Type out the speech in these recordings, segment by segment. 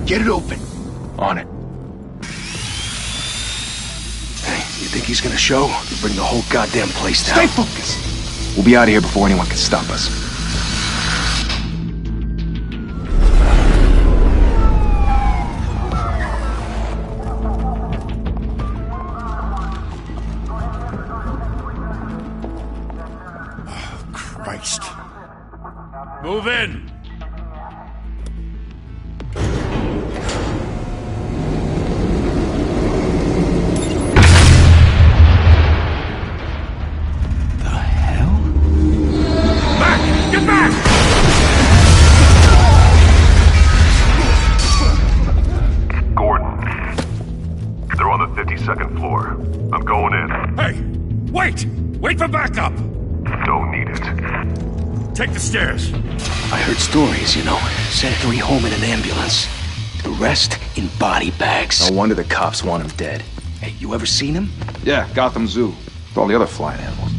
Get it open. On it. Hey, you think he's gonna show? He'll bring the whole goddamn place down. Stay focused! We'll be out of here before anyone can stop us. Christ. Move in! Wait for backup! Don't need it. Take the stairs. I heard stories, you know. Sent 3 home in an ambulance. The rest in body bags. No wonder the cops want him dead. Hey, you ever seen him? Yeah, Gotham Zoo. With all the other flying animals.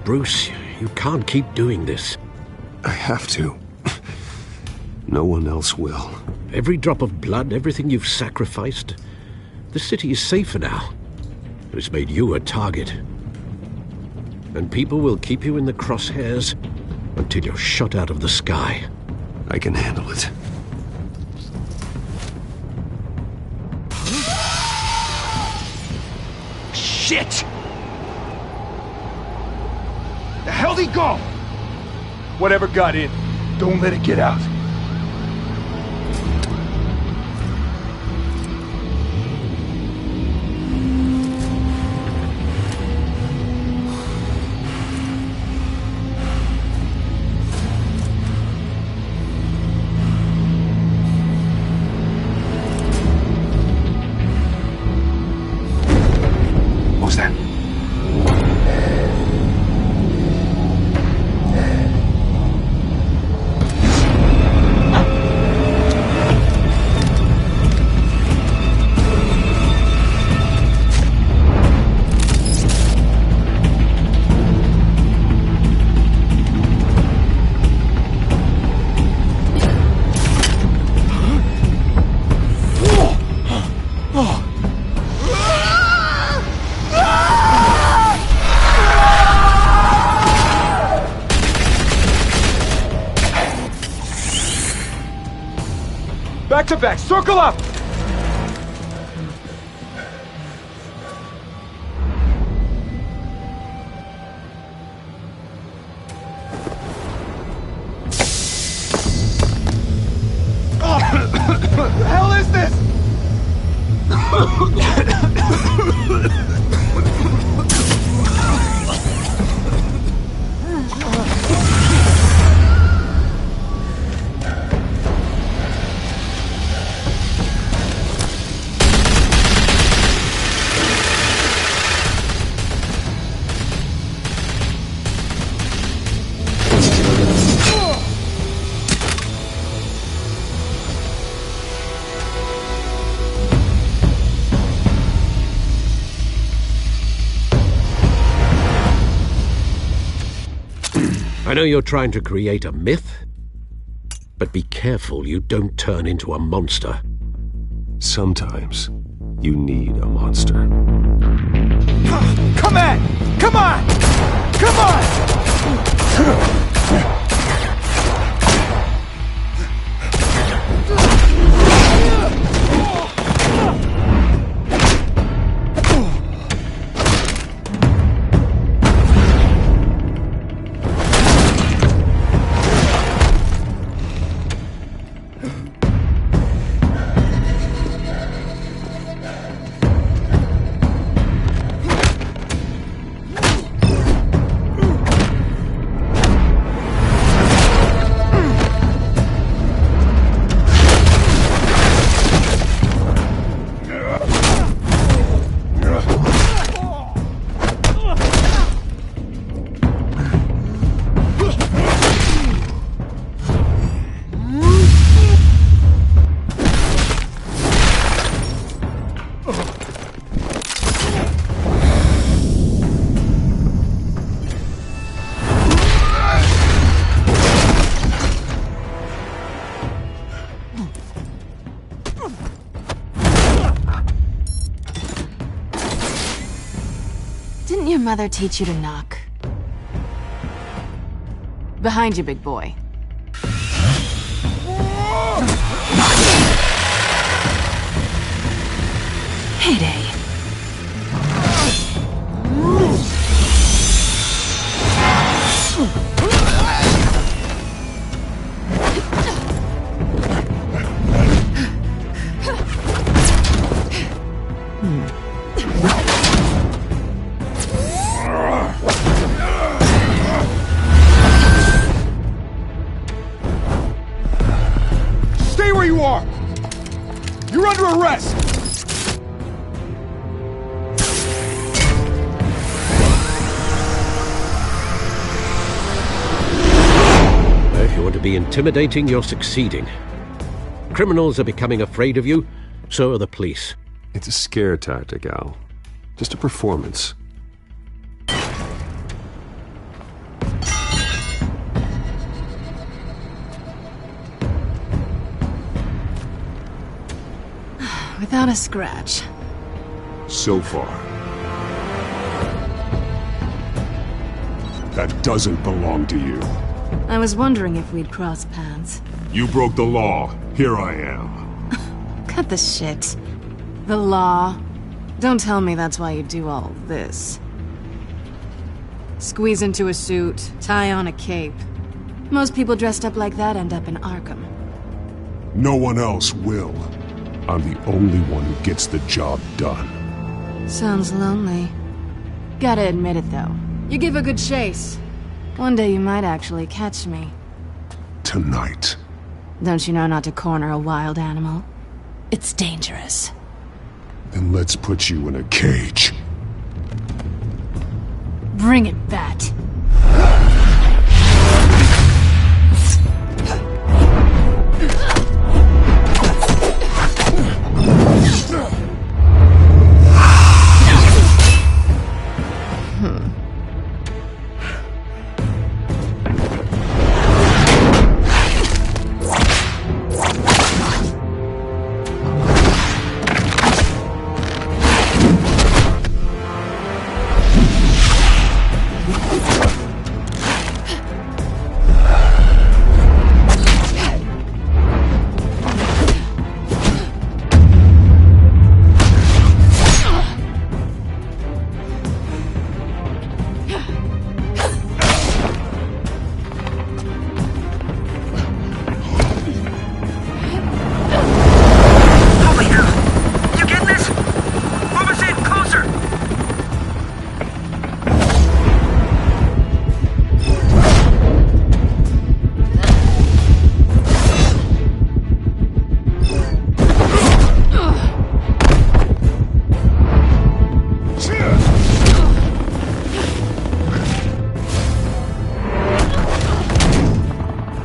Bruce, you can't keep doing this. I have to. No one else will. Every drop of blood, everything you've sacrificed. The city is safer now. It's made you a target. And people will keep you in the crosshairs until you're shot out of the sky. I can handle it. Shit! The hell'd he go? Whatever got in, don't let it get out. What was that? Back to back, circle up! What the hell is this? I know you're trying to create a myth, but be careful you don't turn into a monster. Sometimes you need a monster. Come on! Come on! Come on! mother teach you to knock? Behind you, big boy. Heyday. Stay where you are! You're under arrest! If you want to be intimidating, you're succeeding. Criminals are becoming afraid of you, so are the police. It's a scare tactic, Al. Just a performance. Without a scratch. So far. That doesn't belong to you. I was wondering if we'd cross paths. You broke the law. Here I am. Cut the shit. The law. Don't tell me that's why you do all this. Squeeze into a suit, tie on a cape. Most people dressed up like that end up in Arkham. No one else will. I'm the only one who gets the job done. Sounds lonely. Gotta admit it, though. You give a good chase. One day you might actually catch me. Tonight. Don't you know not to corner a wild animal? It's dangerous. Then let's put you in a cage. Bring it, Bat.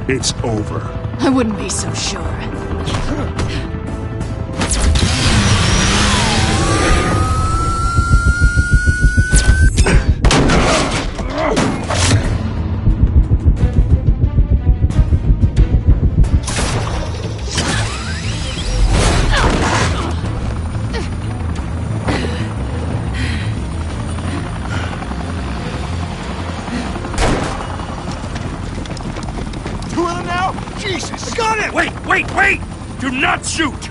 It's over. I wouldn't be so sure. Jesus! Got it! Wait! Do not shoot!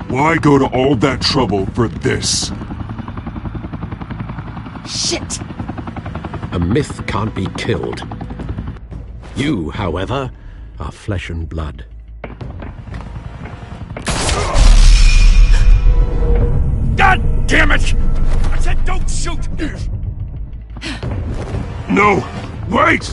Why go to all that trouble for this? Shit! A myth can't be killed. You, however, are flesh and blood. God damn it! I said don't shoot! No! Wait!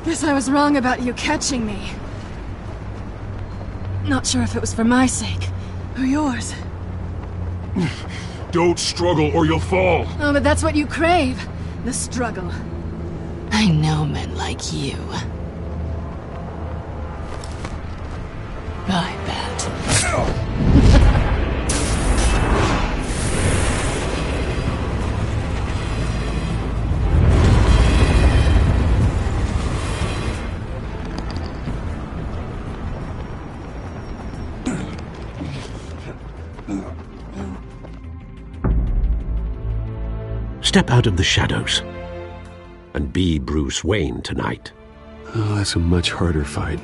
Guess I was wrong about you catching me. Not sure if it was for my sake, or yours. Don't struggle or you'll fall. Oh, but that's what you crave. The struggle. I know men like you. I bet. Step out of the shadows and be Bruce Wayne tonight. Oh, that's a much harder fight.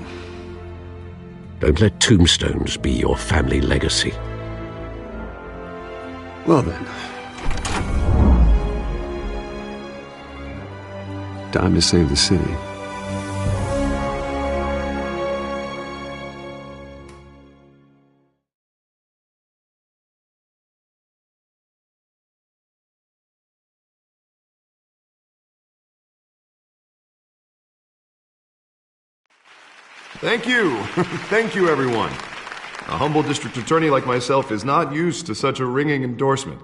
Don't let tombstones be your family legacy. Well then. Time to save the city. Thank you. Thank you, everyone. A humble district attorney like myself is not used to such a ringing endorsement.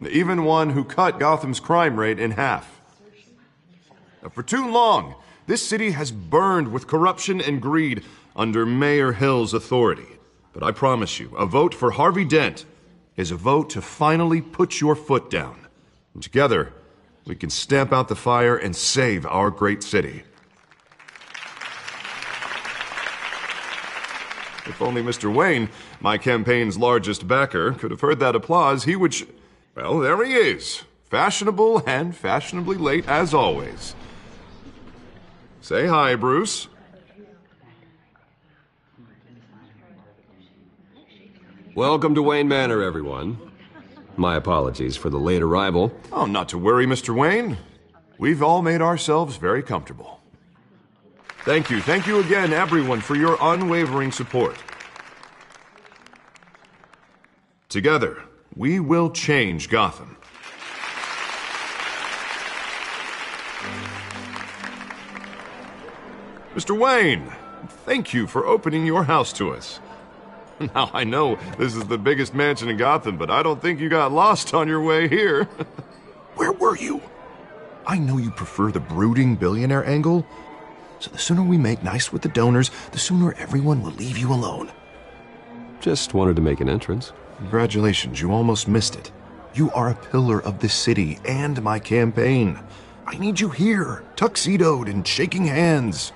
Even one who cut Gotham's crime rate in half. For too long, this city has burned with corruption and greed under Mayor Hill's authority. But I promise you, a vote for Harvey Dent is a vote to finally put your foot down. And together, we can stamp out the fire and save our great city. If only Mr. Wayne, my campaign's largest backer, could have heard that applause, he would well, there he is. Fashionable and fashionably late as always. Say hi, Bruce. Welcome to Wayne Manor, everyone. My apologies for the late arrival. Oh, not to worry, Mr. Wayne. We've all made ourselves very comfortable. Thank you again, everyone, for your unwavering support. Together, we will change Gotham. Mr. Wayne, thank you for opening your house to us. Now, I know this is the biggest mansion in Gotham, but I don't think you got lost on your way here. Where were you? I know you prefer the brooding billionaire angle, so the sooner we make nice with the donors, the sooner everyone will leave you alone. Just wanted to make an entrance. Congratulations, you almost missed it. You are a pillar of this city and my campaign. I need you here, tuxedoed and shaking hands.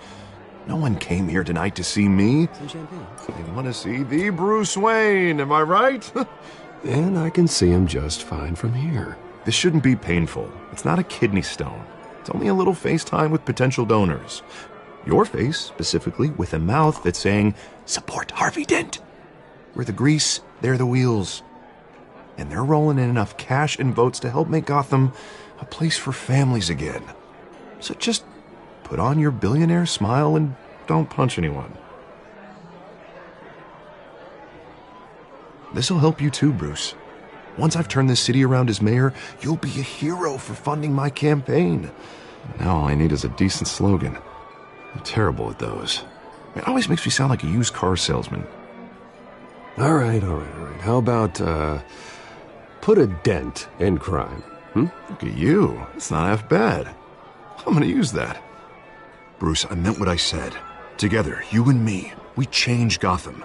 No one came here tonight to see me. Some champagne. They want to see the Bruce Wayne, am I right? And I can see him just fine from here. This shouldn't be painful. It's not a kidney stone. It's only a little FaceTime with potential donors. Your face, specifically, with a mouth that's saying, support Harvey Dent. We're the grease, they're the wheels. And they're rolling in enough cash and votes to help make Gotham a place for families again. So just put on your billionaire smile and don't punch anyone. This'll help you too, Bruce. Once I've turned this city around as mayor, you'll be a hero for funding my campaign. Now all I need is a decent slogan. I'm terrible at those. It always makes me sound like a used car salesman. All right. How about, put a dent in crime? Look at you. It's not half bad. I'm gonna use that. Bruce, I meant what I said. Together, you and me, we change Gotham.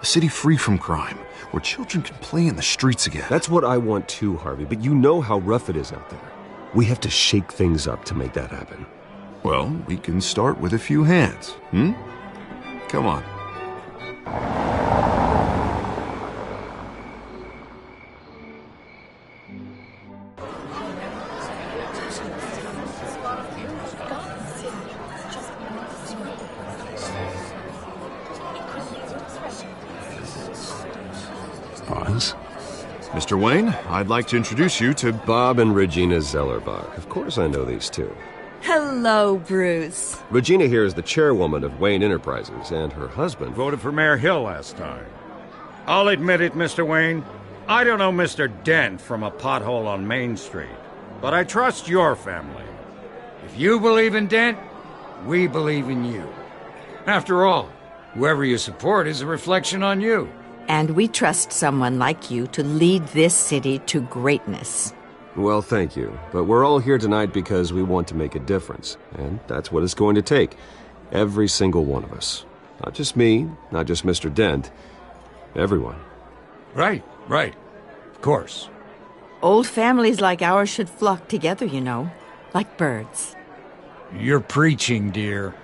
A city free from crime, where children can play in the streets again. That's what I want too, Harvey, but you know how rough it is out there. We have to shake things up to make that happen. Well, we can start with a few hands, Come on. Pause. Mr. Wayne, I'd like to introduce you to Bob and Regina Zellerbach. Of course I know these two. Hello, Bruce. Regina here is the chairwoman of Wayne Enterprises, and her husband... Voted for Mayor Hill last time. I'll admit it, Mr. Wayne. I don't know Mr. Dent from a pothole on Main Street, but I trust your family. If you believe in Dent, We believe in you. After all, whoever you support is a reflection on you. And we trust someone like you to lead this city to greatness. Well, thank you. But we're all here tonight because we want to make a difference. And that's what it's going to take. Every single one of us. Not just me, not just Mr. Dent. Everyone. Right. Of course. Old families like ours should flock together, you know. Like birds. You're preaching, dear.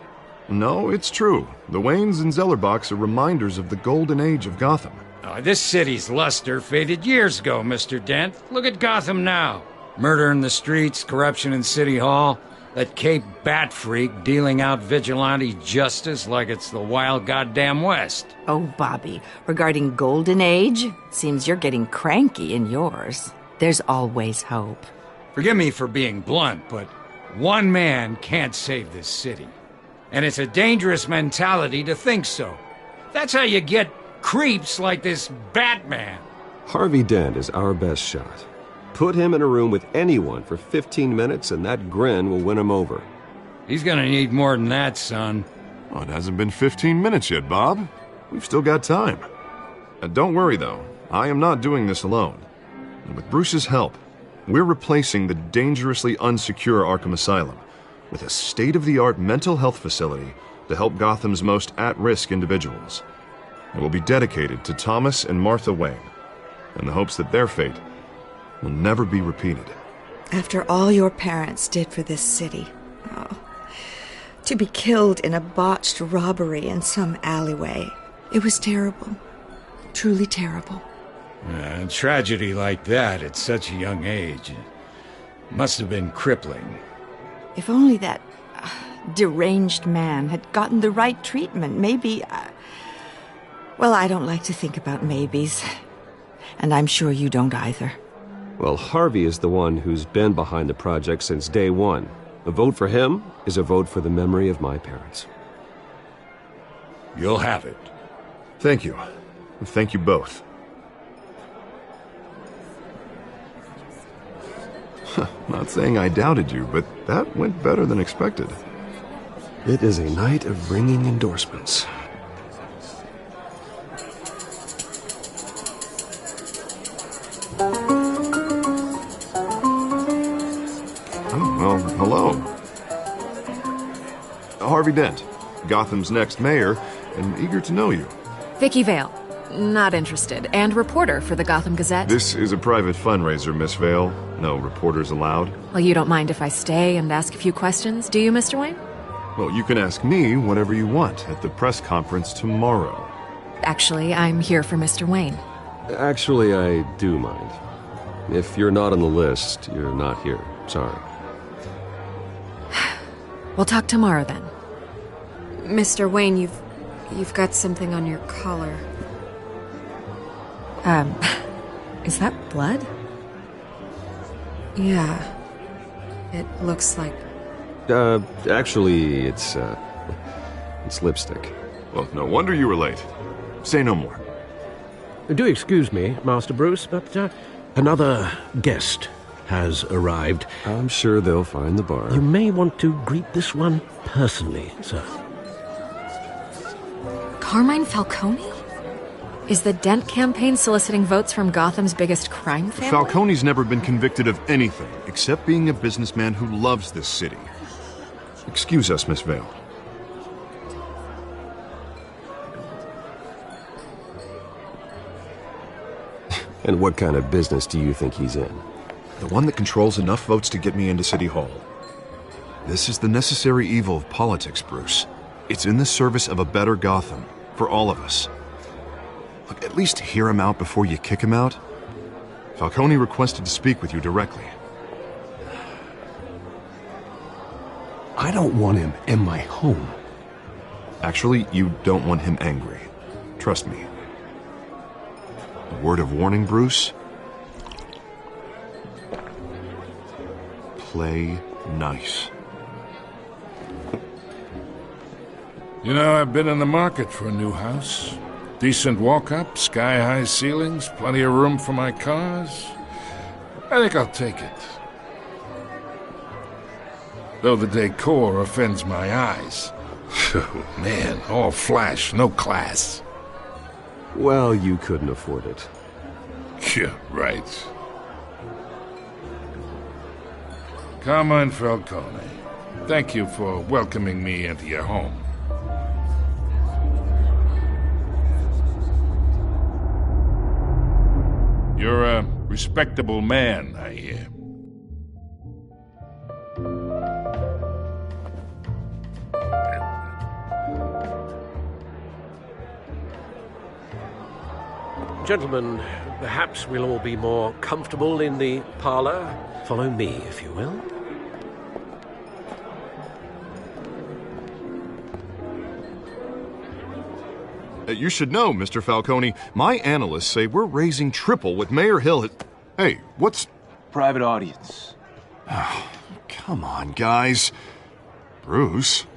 No, it's true. The Waynes and Zellerbachs are reminders of the golden age of Gotham. This city's luster faded years ago, Mr. Dent. Look at Gotham now. Murder in the streets, corruption in City Hall, that Cape Bat freak dealing out vigilante justice like it's the wild goddamn West. Oh, Bobby, regarding Golden Age, seems you're getting cranky in yours. There's always hope. Forgive me for being blunt, but one man can't save this city. And it's a dangerous mentality to think so. That's how you get creeps like this Batman. Harvey Dent is our best shot. Put him in a room with anyone for 15 minutes and that grin will win him over. He's gonna need more than that, son. Oh, it hasn't been 15 minutes yet, Bob. We've still got time. Don't worry, though. I am not doing this alone. And with Bruce's help, we're replacing the dangerously unsecure Arkham Asylum with a state-of-the-art mental health facility to help Gotham's most at-risk individuals. It will be dedicated to Thomas and Martha Wayne, in the hopes that their fate will never be repeated. After all your parents did for this city, to be killed in a botched robbery in some alleyway, it was terrible. Truly terrible. A tragedy like that at such a young age must have been crippling. If only that deranged man had gotten the right treatment, maybe... Well, I don't like to think about maybes. And I'm sure you don't either. Well, Harvey is the one who's been behind the project since day one. A vote for him is a vote for the memory of my parents. You'll have it. Thank you. Thank you both. Not saying I doubted you, but that went better than expected. It is a night of ringing endorsements. Oh, well, hello. Harvey Dent, Gotham's next mayor, and eager to know you. Vicky Vale. Not interested. And reporter for the Gotham Gazette. This is a private fundraiser, Miss Vale. No reporters allowed. Well, you don't mind if I stay and ask a few questions, do you, Mr. Wayne? Well, you can ask me whatever you want at the press conference tomorrow. Actually, I'm here for Mr. Wayne. Actually, I do mind. If you're not on the list, you're not here. Sorry. We'll talk tomorrow then. Mr. Wayne, you've got something on your collar. Is that blood? Yeah. It looks like... Actually, it's lipstick. Well, no wonder you were late. Say no more. Do excuse me, Master Bruce, but another guest has arrived. I'm sure they'll find the bar. You may want to greet this one personally, sir. Carmine Falcone? Is the Dent campaign soliciting votes from Gotham's biggest crime family? Falcone's never been convicted of anything except being a businessman who loves this city. Excuse us, Miss Vale. And what kind of business do you think he's in? The one that controls enough votes to get me into City Hall. This is the necessary evil of politics, Bruce. It's in the service of a better Gotham, for all of us. Look, at least hear him out before you kick him out. Falcone requested to speak with you directly. I don't want him in my home. Actually, you don't want him angry. Trust me. A word of warning, Bruce? Play nice. You know, I've been in the market for a new house. Decent walk-up, sky-high ceilings, plenty of room for my cars. I think I'll take it. though the decor offends my eyes. Oh, man, all flash, no class. Well, you couldn't afford it. Yeah, right. Carmine Falcone, thank you for welcoming me into your home. You're a respectable man, I hear. Gentlemen, perhaps we'll all be more comfortable in the parlor. Follow me, if you will. You should know, Mr. Falcone, my analysts say we're raising triple what Mayor Hill had... Hey, what's... Private audience. Come on, guys. Bruce?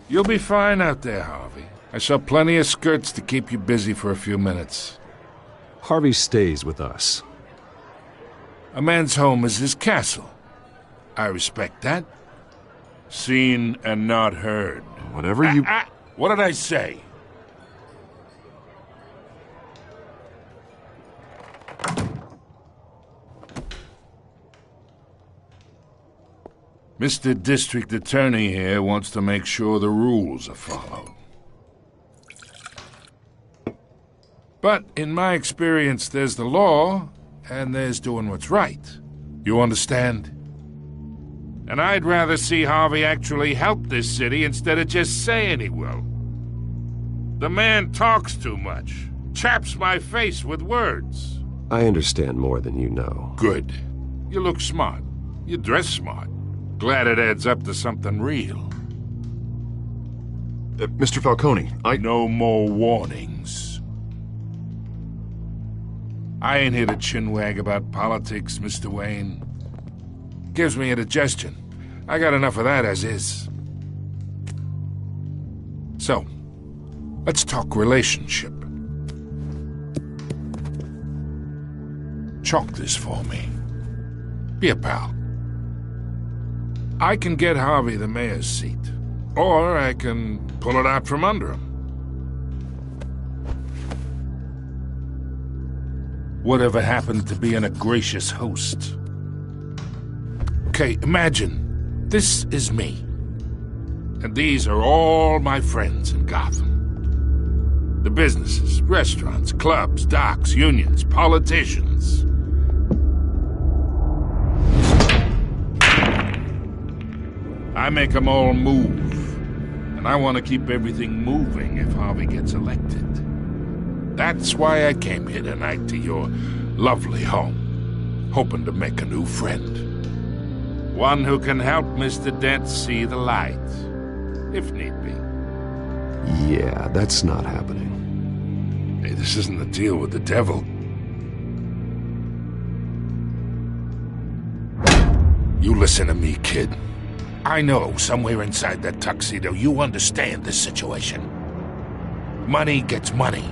You'll be fine out there, Harvey. I saw plenty of skirts to keep you busy for a few minutes. Harvey stays with us. A man's home is his castle. I respect that. Seen and not heard. Whatever you... What did I say? Mr. District Attorney here wants to make sure the rules are followed. But in my experience, there's the law, and there's doing what's right. You understand? And I'd rather see Harvey actually help this city instead of just saying he will. The man talks too much, chaps my face with words. I understand more than you know. Good. You look smart. You dress smart. Glad it adds up to something real. Mr. Falcone, No more warnings. I ain't here to chinwag about politics, Mr. Wayne. Gives me indigestion. I got enough of that as is. So, let's talk relationship. Chalk this for me. Be a pal. I can get Harvey the mayor's seat, or I can pull it out from under him. Whatever happened to being a gracious host? Okay, imagine, this is me. And these are all my friends in Gotham. The businesses, restaurants, clubs, docks, unions, politicians. I make them all move. And I want to keep everything moving if Harvey gets elected. That's why I came here tonight to your lovely home, hoping to make a new friend. One who can help Mr. Dent see the light, if need be. Yeah, that's not happening. Hey, this isn't a deal with the devil. You listen to me, kid. I know somewhere inside that tuxedo you understand this situation. Money gets money.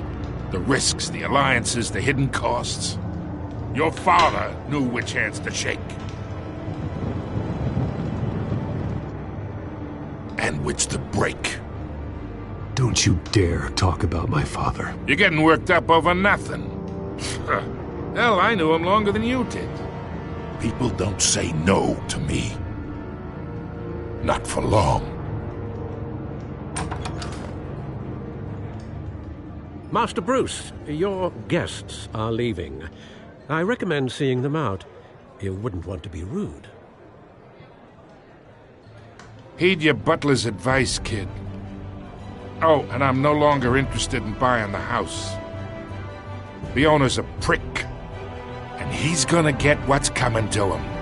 The risks, the alliances, the hidden costs. Your father knew which hands to shake. And which to break. Don't you dare talk about my father. You're getting worked up over nothing. Hell, I knew him longer than you did. People don't say no to me. Not for long. Master Bruce, your guests are leaving. I recommend seeing them out. You wouldn't want to be rude. Heed your butler's advice, kid. Oh, and I'm no longer interested in buying the house. The owner's a prick, and he's gonna get what's coming to him.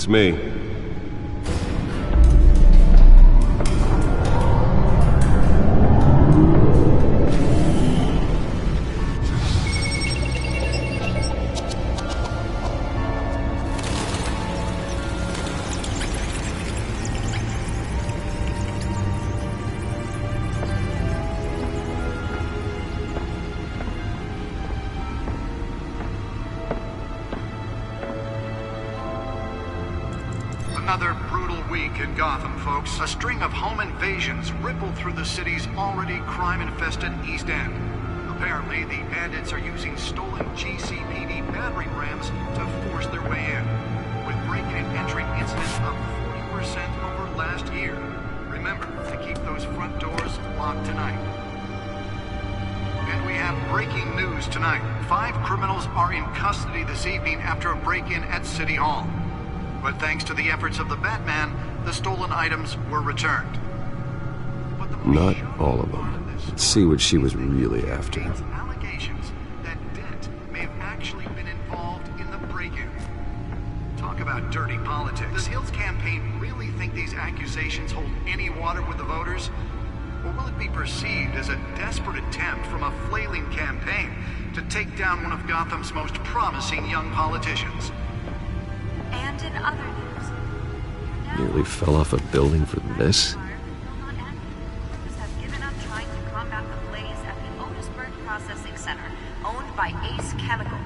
Beats me. Another brutal week in Gotham, folks. A string of home invasions rippled through the city's already crime-infested East End. Apparently, the bandits are using stolen GCPD battering rams to force their way in, with break-in and entry incidents up 40% over last year. Remember to keep those front doors locked tonight. And we have breaking news tonight. 5 criminals are in custody this evening after a break-in at City Hall. But thanks to the efforts of the Batman, the stolen items were returned. Not all of them. Let's see what she was really after. Allegations that Dent may have actually been involved in the break-in. Talk about dirty politics. Does Hill's campaign really think these accusations hold any water with the voters? Or will it be perceived as a desperate attempt from a flailing campaign to take down one of Gotham's most promising young politicians? And in other news, Nearly fell off a building for this? have given up trying to combat the blaze at the Otisburg Processing Center, owned by Ace Chemical.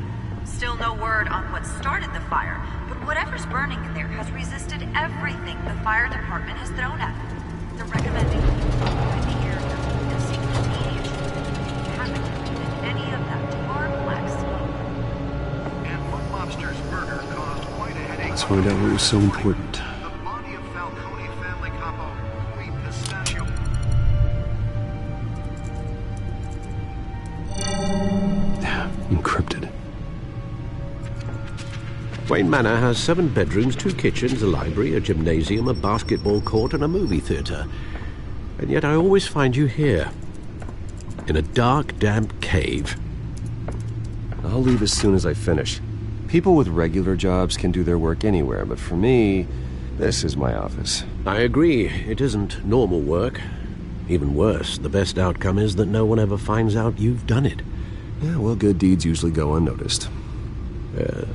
Still no word on what started the fire, but whatever's burning in there has resisted everything the fire department has thrown at it. They're recommending evacuate the area and seek immediate if you haven't committed any of that tar black smoke. And Mud Lobster's murder caused quite a headache. Let's find out what was so important. The body of Falcone family capo Louis Pistachio. Encrypted. Wayne Manor has 7 bedrooms, 2 kitchens, a library, a gymnasium, a basketball court, and a movie theatre. And yet I always find you here, in a dark, damp cave. I'll leave as soon as I finish. People with regular jobs can do their work anywhere, but for me, this is my office. I agree, it isn't normal work. Even worse, the best outcome is that no one ever finds out you've done it. Yeah, well, good deeds usually go unnoticed.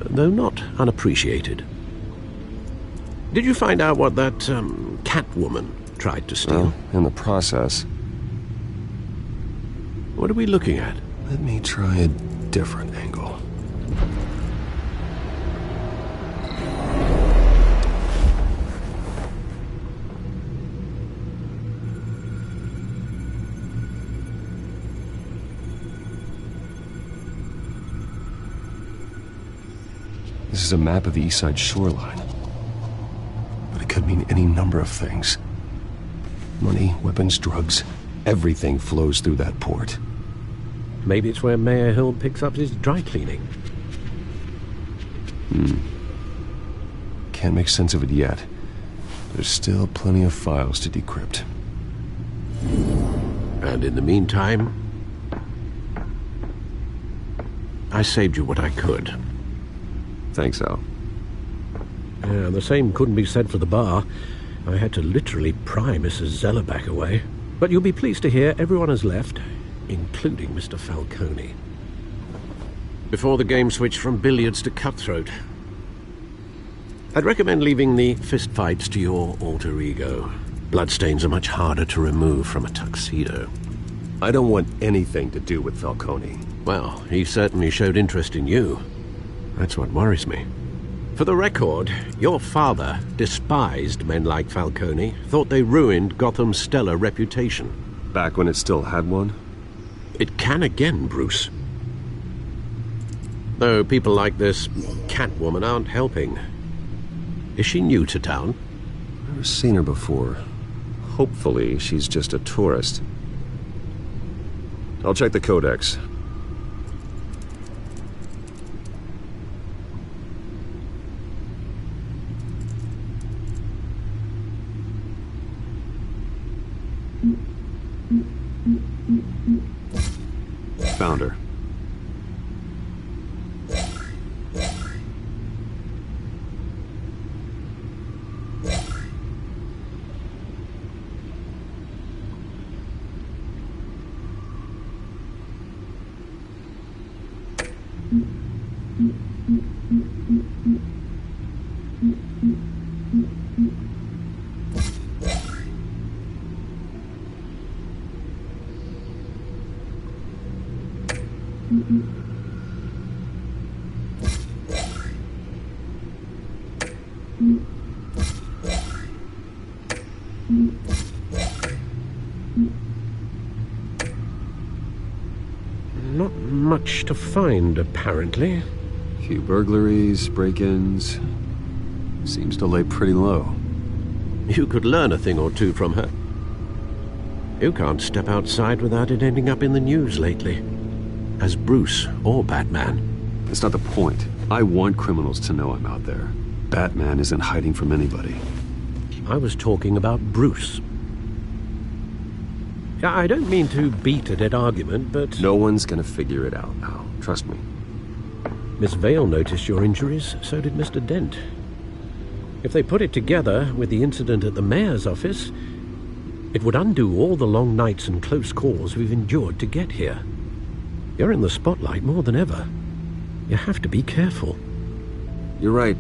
Though not unappreciated. Did you find out what that, Catwoman tried to steal? Well, in the process. What are we looking at? Let me try a different angle. This is a map of the East Side shoreline. But it could mean any number of things. Money, weapons, drugs, everything flows through that port. Maybe it's where Mayor Hill picks up his dry cleaning. Can't make sense of it yet. There's still plenty of files to decrypt. And in the meantime, I saved you what I could. Thanks, Al. Yeah, the same couldn't be said for the bar. I had to literally pry Mrs. Zeller back away. But you'll be pleased to hear everyone has left, including Mr. Falcone. Before the game switched from billiards to cutthroat. I'd recommend leaving the fistfights to your alter ego. Bloodstains are much harder to remove from a tuxedo. I don't want anything to do with Falcone. Well, he certainly showed interest in you. That's what worries me. For the record, your father despised men like Falcone, thought they ruined Gotham's stellar reputation. Back when it still had one? It can again, Bruce. Though people like this Catwoman aren't helping. Is she new to town? Never seen her before. Hopefully, she's just a tourist. I'll check the codex. Found her. much to find, apparently. A few burglaries, break-ins. Seems to lay pretty low. You could learn a thing or two from her. You can't step outside without it ending up in the news lately. As Bruce or Batman. That's not the point. I want criminals to know I'm out there. Batman isn't hiding from anybody. I was talking about Bruce. I don't mean to beat a dead argument, but... No one's gonna figure it out now. Trust me. Miss Vale noticed your injuries, so did Mr. Dent. If they put it together with the incident at the mayor's office, it would undo all the long nights and close calls we've endured to get here. You're in the spotlight more than ever. You have to be careful. You're right.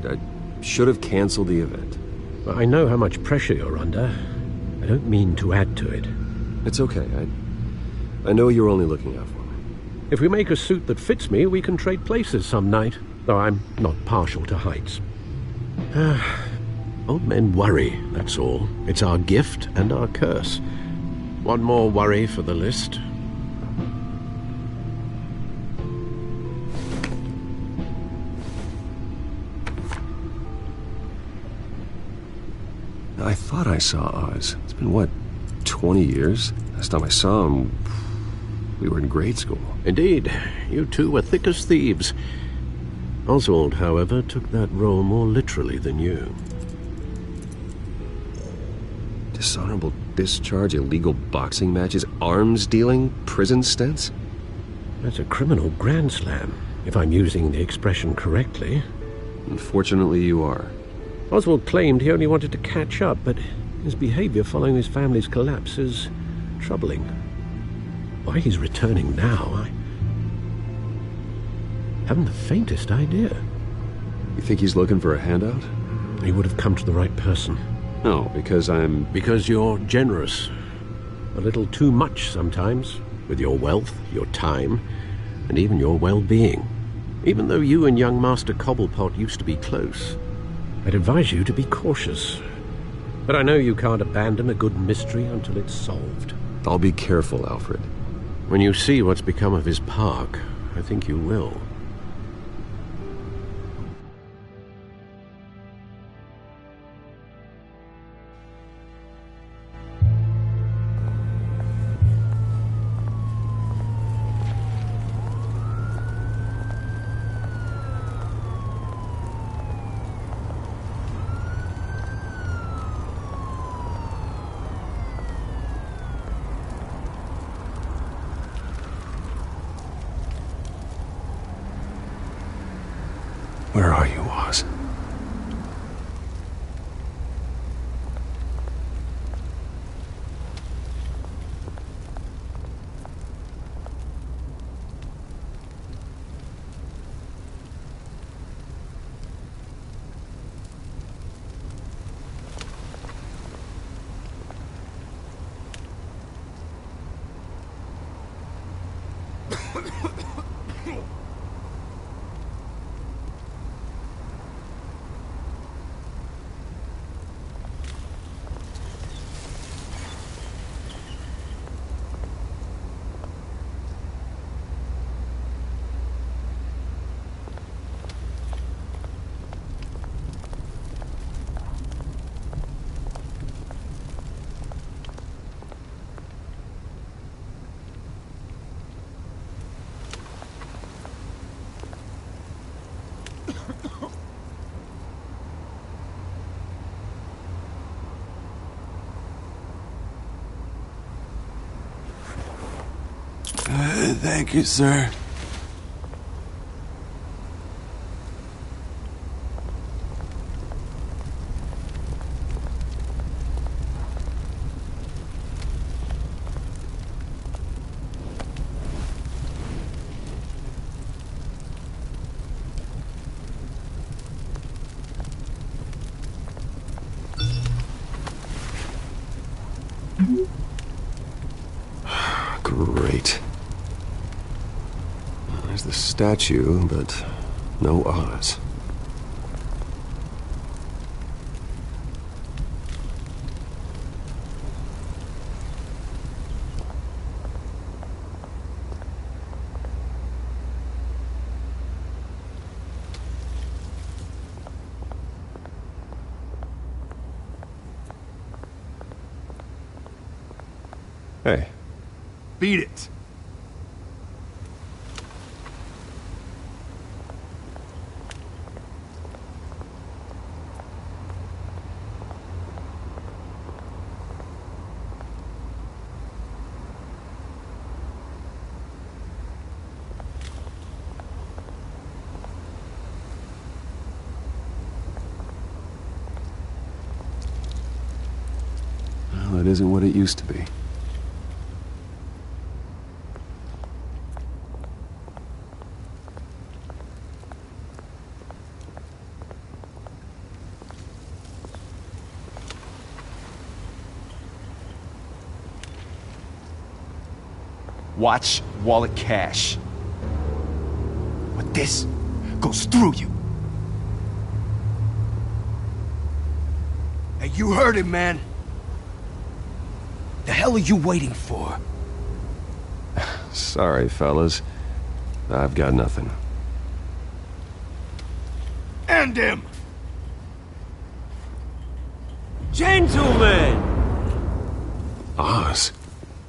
I should have canceled the event. I know how much pressure you're under. I don't mean to add to it. It's okay. I know you're only looking out for me. If we make a suit that fits me, we can trade places some night, though I'm not partial to heights. Old men worry, that's all. It's our gift and our curse. One more worry for the list. I thought I saw Oz. It's been, what, 20 years? Last time I saw him, we were in grade school. Indeed. You two were thick as thieves. Oswald, however, took that role more literally than you. Dishonorable discharge, illegal boxing matches, arms dealing, prison stints? That's a criminal grand slam, if I'm using the expression correctly. Unfortunately, you are. Oswald claimed he only wanted to catch up, but his behavior following his family's collapse is troubling. Why he's returning now, I haven't the faintest idea. You think he's looking for a handout? He would have come to the right person. No, because I'm... Because you're generous. A little too much sometimes, with your wealth, your time, and even your well-being. Even though you and young Master Cobblepot used to be close, I'd advise you to be cautious. But I know you can't abandon a good mystery until it's solved. I'll be careful, Alfred. When you see what's become of his park, I think you will. Where are you, Oz? Thank you, sir. Great. There's the statue, but no Oz. Hey. Beat it. Well, it isn't what it used to be. Watch wallet cash. But this goes through you. Hey, you heard it, man. The hell are you waiting for? Sorry, fellas. I've got nothing. End him! Gentlemen! Oz.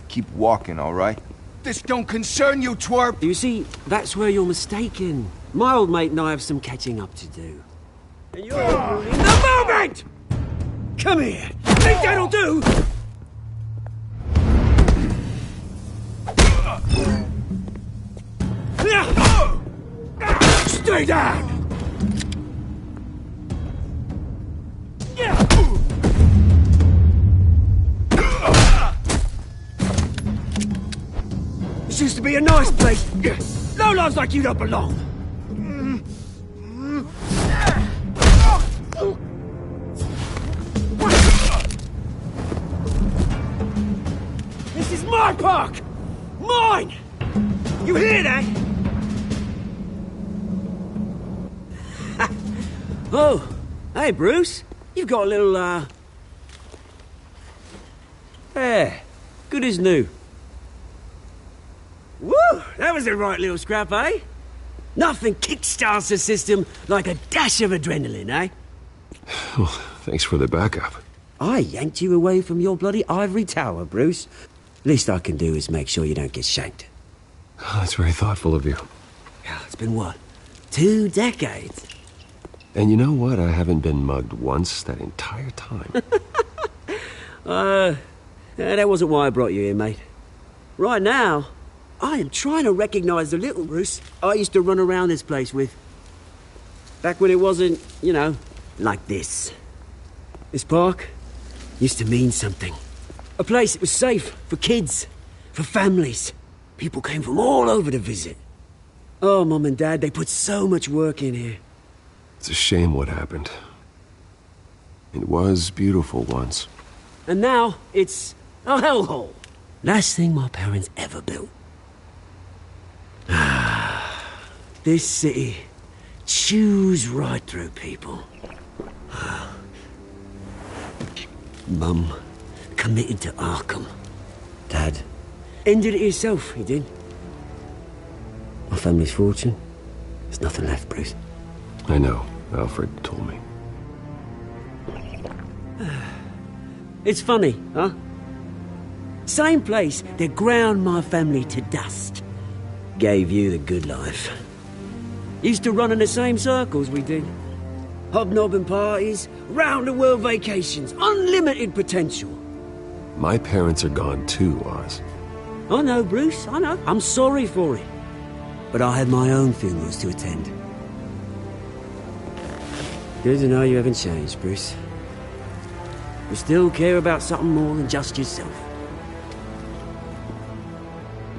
Keep walking, all right? This don't concern you, twerp! You see, that's where you're mistaken. My old mate and I have some catching up to do. And you're ruining the moment! Come here! Think that'll do? Stay down! This used to be a nice place. No lives like you don't belong. This is my park! Mine! You hear that? Oh, hey, Bruce. You've got a little, Yeah, good as new. Woo! That was a right little scrap, eh? Nothing kickstarts the system like a dash of adrenaline, eh? Well, thanks for the backup. I yanked you away from your bloody ivory tower, Bruce. Least I can do is make sure you don't get shanked. Oh, that's very thoughtful of you. Yeah, it's been what? 2 decades? And you know what? I haven't been mugged once that entire time. That wasn't why I brought you here, mate. Right now, I am trying to recognize the little Bruce I used to run around this place with. Back when it wasn't, you know, like this. This park used to mean something. A place that was safe for kids, for families. People came from all over to visit. Oh, Mum and Dad, they put so much work in here. It's a shame what happened. It was beautiful once. And now, it's a hellhole. Last thing my parents ever built. This city chews right through people. Mum committed to Arkham. Dad ended it himself, he did. My family's fortune, there's nothing left, Bruce. I know. Alfred told me. It's funny, huh? Same place that ground my family to dust. Gave you the good life. Used to run in the same circles we did. Hobnobbing parties, round-the-world vacations, unlimited potential. My parents are gone too, Oz. I know, Bruce, I know. I'm sorry for it. But I had my own funerals to attend. Good to know you haven't changed, Bruce. You still care about something more than just yourself.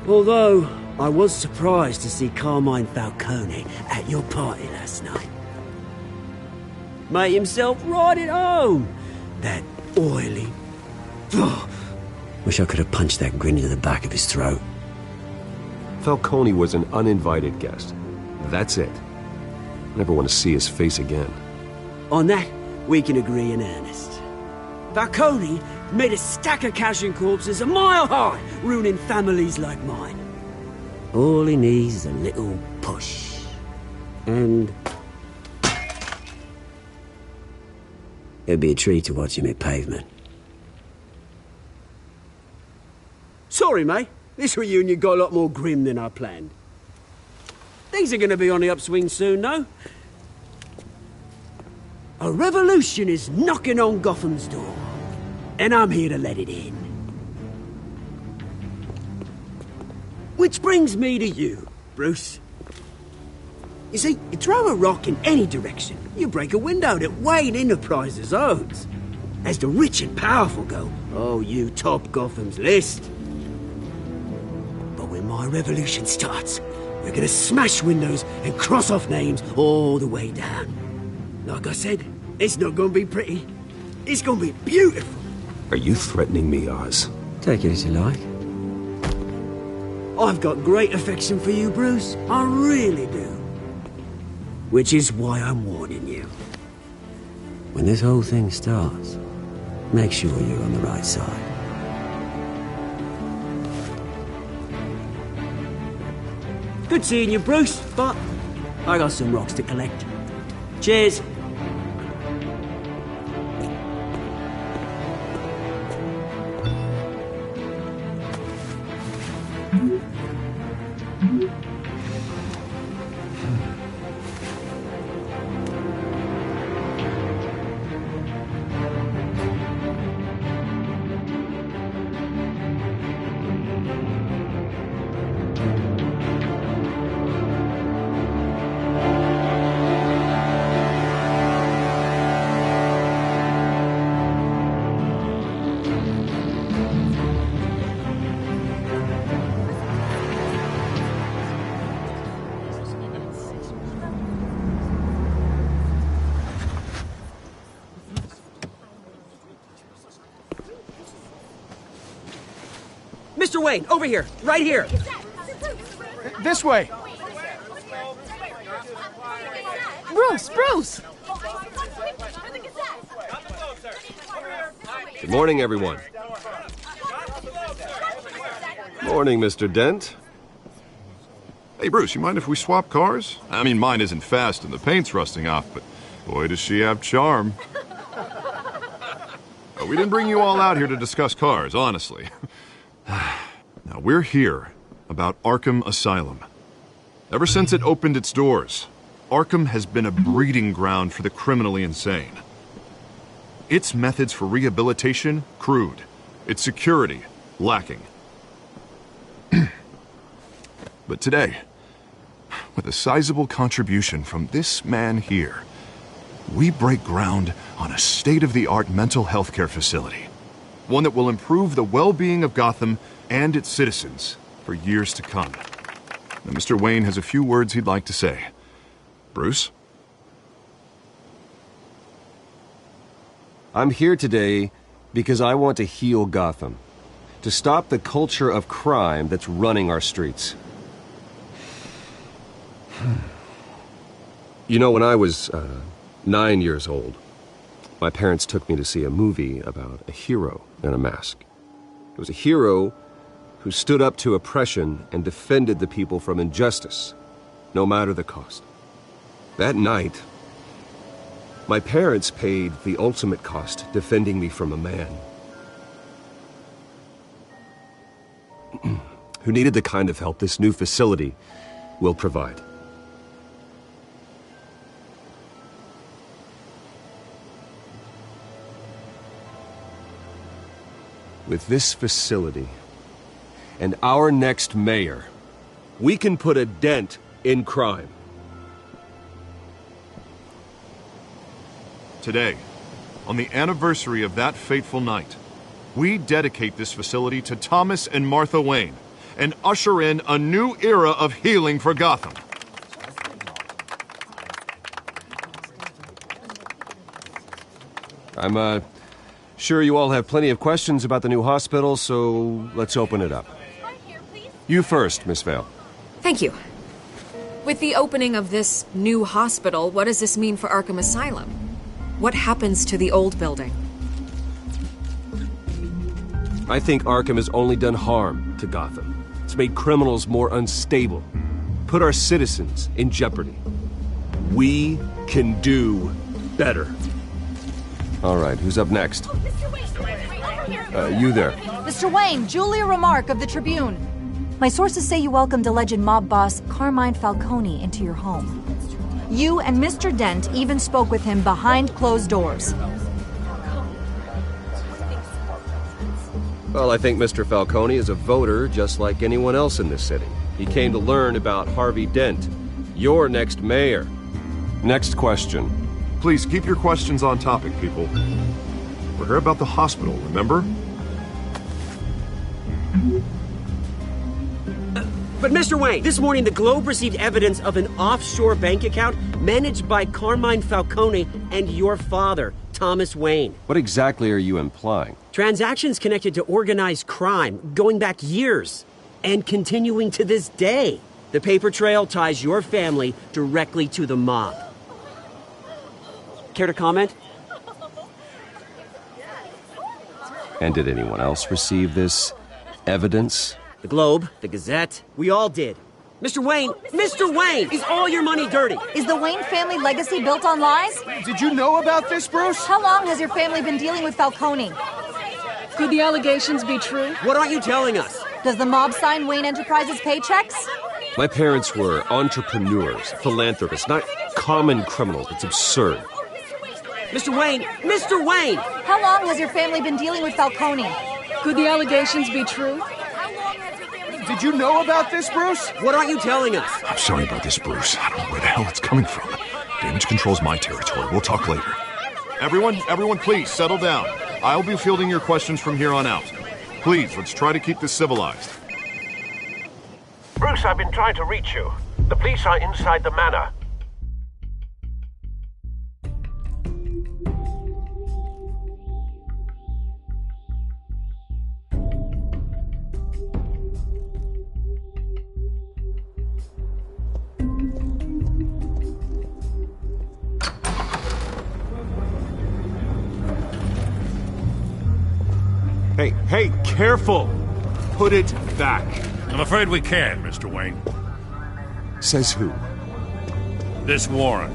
Although, I was surprised to see Carmine Falcone at your party last night. Made himself right at home. That oily... Oh, wish I could have punched that grin into the back of his throat. Falcone was an uninvited guest. That's it. Never want to see his face again. On that, we can agree in earnest. Falcone made a stack of cashing corpses a mile high, ruining families like mine. All he needs is a little push. And... it'd be a treat to watch him hit pavement. Sorry, mate. This reunion got a lot more grim than I planned. Things are going to be on the upswing soon, though. A revolution is knocking on Gotham's door, and I'm here to let it in. Which brings me to you, Bruce. You see, you throw a rock in any direction, you break a window that Wayne Enterprises owns. As the rich and powerful go, oh, you top Gotham's list. But when my revolution starts, we're gonna smash windows and cross off names all the way down. Like I said, it's not gonna be pretty. It's gonna be beautiful. Are you threatening me, Oz? Take it as you like. I've got great affection for you, Bruce. I really do. Which is why I'm warning you. When this whole thing starts, make sure you're on the right side. Good seeing you, Bruce, but I got some rocks to collect. Cheers. Mr. Wayne, over here. Right here. This way. Bruce! Good morning, everyone. Morning, Mr. Dent. Hey, Bruce, you mind if we swap cars? I mean, mine isn't fast and the paint's rusting off, but boy, does she have charm. We didn't bring you all out here to discuss cars, honestly. Now, we're here about Arkham Asylum. Ever since it opened its doors, Arkham has been a breeding ground for the criminally insane. Its methods for rehabilitation, crude. Its security, lacking. But today, with a sizable contribution from this man here, we break ground on a state-of-the-art mental health care facility. One that will improve the well-being of Gotham and its citizens for years to come. Now, Mr. Wayne has a few words he'd like to say. Bruce? I'm here today because I want to heal Gotham. To stop the culture of crime that's running our streets. You know, when I was 9 years old, my parents took me to see a movie about a hero in a mask. It was a hero who stood up to oppression and defended the people from injustice, no matter the cost. That night, my parents paid the ultimate cost defending me from a man who needed the kind of help this new facility will provide. With this facility and our next mayor, we can put a dent in crime. Today, on the anniversary of that fateful night, we dedicate this facility to Thomas and Martha Wayne and usher in a new era of healing for Gotham. I'm sure you all have plenty of questions about the new hospital, so let's open it up. You first, Miss Vale. Thank you. With the opening of this new hospital, what does this mean for Arkham Asylum? What happens to the old building? I think Arkham has only done harm to Gotham. It's made criminals more unstable, put our citizens in jeopardy. We can do better. All right, who's up next? You there. Mr. Wayne, Julia Remark of the Tribune. My sources say you welcomed alleged mob boss Carmine Falcone into your home. You and Mr. Dent even spoke with him behind closed doors. Well, I think Mr. Falcone is a voter just like anyone else in this city. He came to learn about Harvey Dent, your next mayor. Next question. Please keep your questions on topic, people. We're here about the hospital, remember? But Mr. Wayne, this morning the Globe received evidence of an offshore bank account managed by Carmine Falcone and your father, Thomas Wayne. What exactly are you implying? Transactions connected to organized crime going back years and continuing to this day. The paper trail ties your family directly to the mob. Care to comment? And did anyone else receive this evidence? The Globe, the Gazette, we all did. Mr. Wayne, is all your money dirty? Is the Wayne family legacy built on lies? Did you know about this, Bruce? How long has your family been dealing with Falcone? Could the allegations be true? What aren't you telling us? Does the mob sign Wayne Enterprises paychecks? My parents were entrepreneurs, philanthropists, not common criminals. It's absurd. Mr. Wayne! How long has your family been dealing with Falcone? Could the allegations be true? Did you know about this, Bruce? What aren't you telling us? I'm sorry about this, Bruce. I don't know where the hell it's coming from. Damage control's my territory. We'll talk later. Everyone, please, settle down. I'll be fielding your questions from here on out. Please, let's try to keep this civilized. Bruce, I've been trying to reach you. The police are inside the manor. Hey, careful! Put it back. I'm afraid we can't, Mr. Wayne. Says who? This warrant.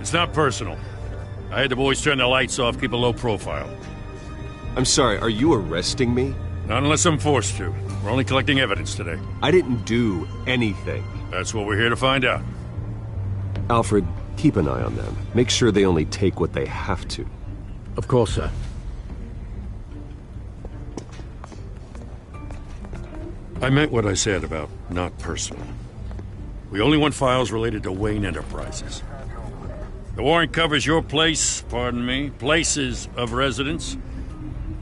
It's not personal. I had the boys turn the lights off, keep a low profile. I'm sorry, are you arresting me? Not unless I'm forced to. We're only collecting evidence today. I didn't do anything. That's what we're here to find out. Alfred, keep an eye on them. Make sure they only take what they have to. Of course, sir. I meant what I said about not personal. We only want files related to Wayne Enterprises. The warrant covers your places of residence,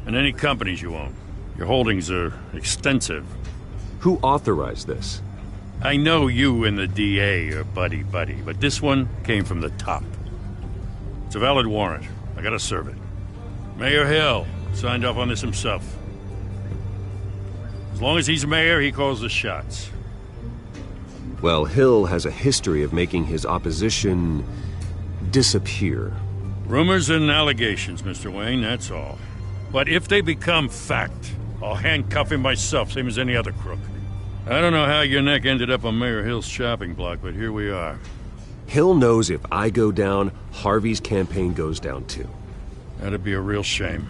and any companies you own. Your holdings are extensive. Who authorized this? I know you and the DA are buddy-buddy, but this one came from the top. It's a valid warrant. I gotta serve it. Mayor Hill signed off on this himself. As long as he's mayor, he calls the shots. Well, Hill has a history of making his opposition disappear. Rumors and allegations, Mr. Wayne, that's all. But if they become fact, I'll handcuff him myself, same as any other crook. I don't know how your neck ended up on Mayor Hill's shopping block, but here we are. Hill knows if I go down, Harvey's campaign goes down too. That'd be a real shame.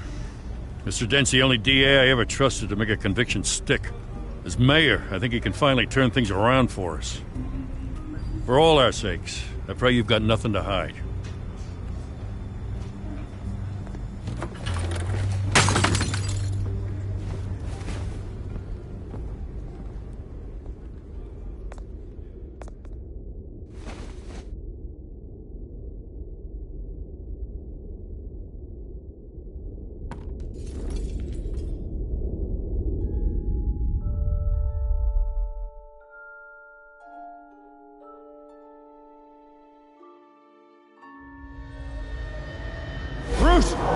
Mr. Dent's the only DA I ever trusted to make a conviction stick. As mayor, I think he can finally turn things around for us. For all our sakes, I pray you've got nothing to hide.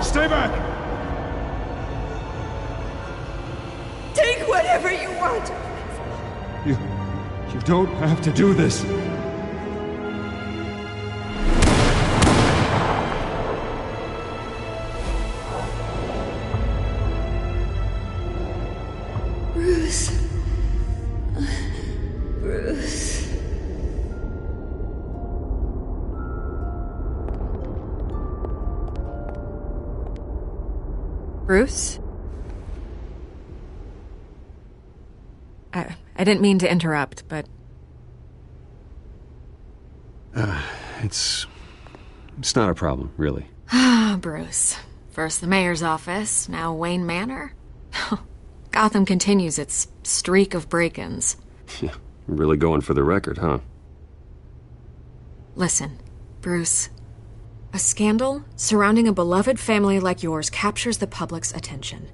Stay back! Take whatever you want! You don't have to do this. Bruce. Bruce. Bruce? I didn't mean to interrupt, but... It's not a problem, really. Ah, Bruce. First the mayor's office, now Wayne Manor. Gotham continues its streak of break-ins. Yeah, really going for the record, huh? Listen, Bruce. A scandal surrounding a beloved family like yours captures the public's attention.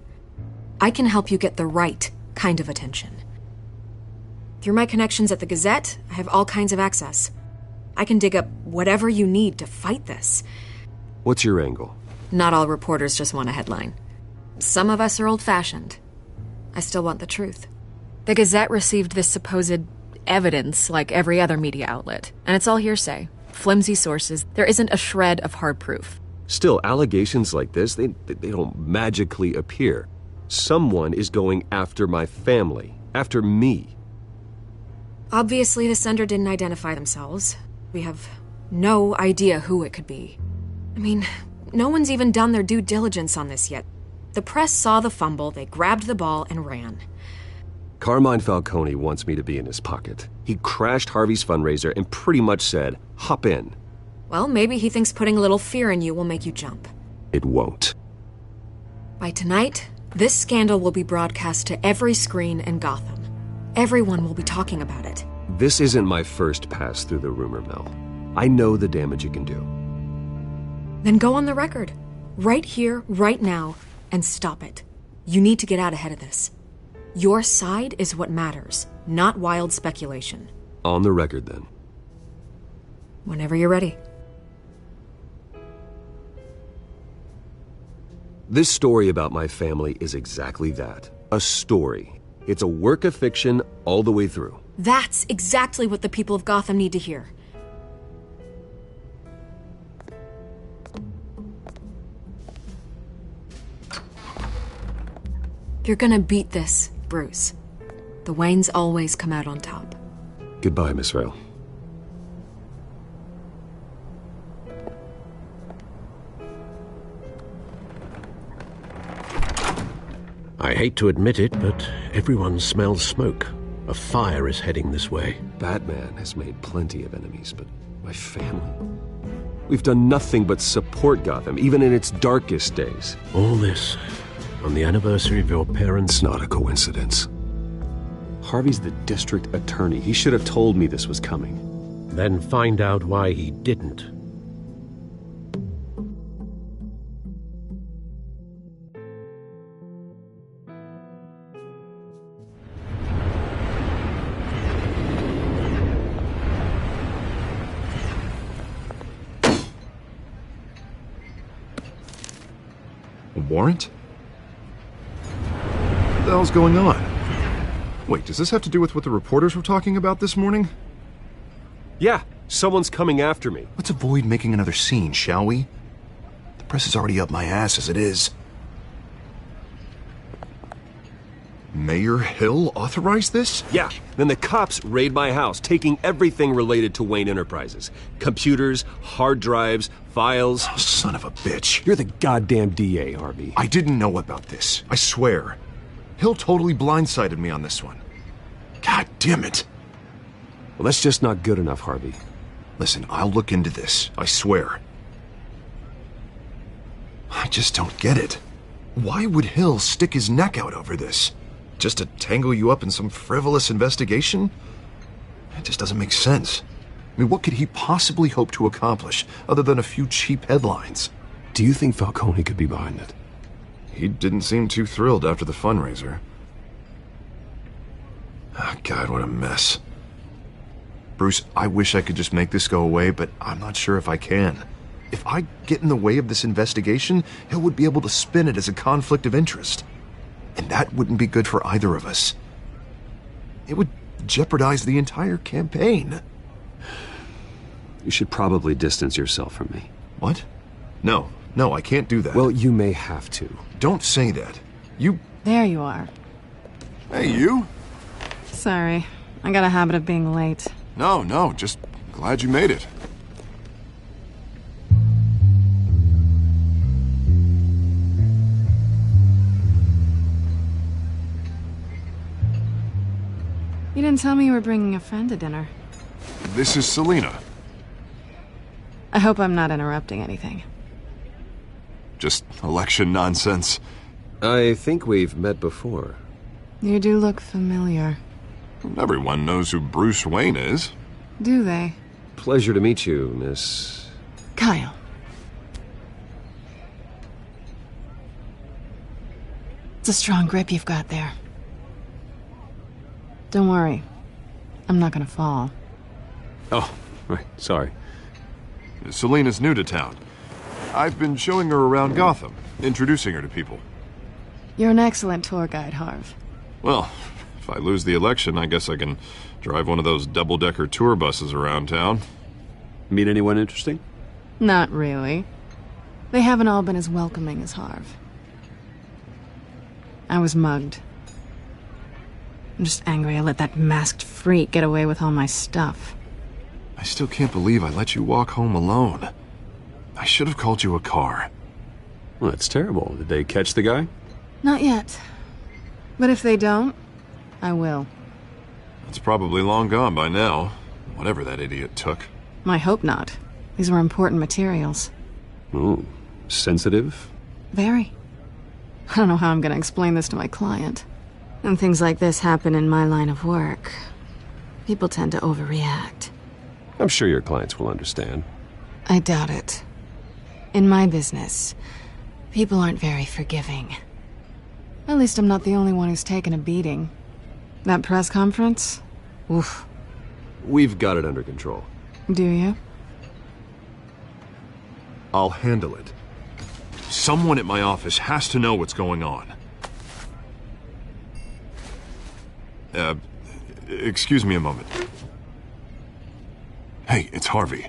I can help you get the right kind of attention. Through my connections at the Gazette, I have all kinds of access. I can dig up whatever you need to fight this. What's your angle? Not all reporters just want a headline. Some of us are old-fashioned. I still want the truth. The Gazette received this supposed evidence like every other media outlet, and it's all hearsay. Flimsy sources. There isn't a shred of hard proof. Still, allegations like this, they don't magically appear. Someone is going after my family, after me. Obviously, the sender didn't identify themselves. We have no idea who it could be. I mean, no one's even done their due diligence on this yet. The press saw the fumble, they grabbed the ball and ran. Carmine Falcone wants me to be in his pocket. He crashed Harvey's fundraiser and pretty much said, hop in. Well, maybe he thinks putting a little fear in you will make you jump. It won't. By tonight, this scandal will be broadcast to every screen in Gotham. Everyone will be talking about it. This isn't my first pass through the rumor mill. I know the damage it can do. Then go on the record. Right here, right now, and stop it. You need to get out ahead of this. Your side is what matters, not wild speculation. On the record, then. Whenever you're ready. This story about my family is exactly that. A story. It's a work of fiction all the way through. That's exactly what the people of Gotham need to hear. You're gonna beat this, Bruce. The Waynes always come out on top. Goodbye, Miss Rail. I hate to admit it, but everyone smells smoke. A fire is heading this way. Batman has made plenty of enemies, but my family... We've done nothing but support Gotham, even in its darkest days. All this on the anniversary of your parents'... It's not a coincidence. Harvey's the district attorney. He should have told me this was coming. Then find out why he didn't. A warrant? What the hell's going on? Wait, does this have to do with what the reporters were talking about this morning? Yeah, someone's coming after me. Let's avoid making another scene, shall we? The press is already up my ass as it is. Mayor Hill authorized this? Yeah, then the cops raid my house, taking everything related to Wayne Enterprises. Computers, hard drives, files. Oh, son of a bitch. You're the goddamn DA, Harvey. I didn't know about this. I swear. Hill totally blindsided me on this one. God damn it. Well, that's just not good enough, Harvey. Listen, I'll look into this. I swear. I just don't get it. Why would Hill stick his neck out over this? Just to tangle you up in some frivolous investigation? It just doesn't make sense. I mean, what could he possibly hope to accomplish other than a few cheap headlines? Do you think Falcone could be behind it? He didn't seem too thrilled after the fundraiser. Oh, God, what a mess. Bruce, I wish I could just make this go away, but I'm not sure if I can. If I get in the way of this investigation, Hill would be able to spin it as a conflict of interest. And that wouldn't be good for either of us. It would jeopardize the entire campaign. You should probably distance yourself from me. What? No, I can't do that. Well, you may have to. Don't say that. You... There you are. Hey, you? Sorry. I got a habit of being late. No, just glad you made it. didn't tell me you were bringing a friend to dinner. This is Selina. I hope I'm not interrupting anything. Just election nonsense. I think we've met before. You do look familiar. Everyone knows who Bruce Wayne is. Do they? Pleasure to meet you, Miss... Kyle. It's a strong grip you've got there. Don't worry. I'm not gonna fall. Oh, right. Sorry. Selina's new to town. I've been showing her around Gotham, introducing her to people. You're an excellent tour guide, Harv. Well, if I lose the election, I guess I can drive one of those double-decker tour buses around town. Meet anyone interesting? Not really. They haven't all been as welcoming as Harv. I was mugged. I'm just angry I let that masked freak get away with all my stuff. I still can't believe I let you walk home alone. I should have called you a car. Well, that's terrible. Did they catch the guy? Not yet. But if they don't, I will. It's probably long gone by now, whatever that idiot took. I hope not. These were important materials. Ooh, sensitive? Very. I don't know how I'm gonna explain this to my client. When things like this happen in my line of work, people tend to overreact. I'm sure your clients will understand. I doubt it. In my business, people aren't very forgiving. At least I'm not the only one who's taken a beating. That press conference? Oof. We've got it under control. Do you? I'll handle it. Someone at my office has to know what's going on. Excuse me a moment. Hey, it's Harvey.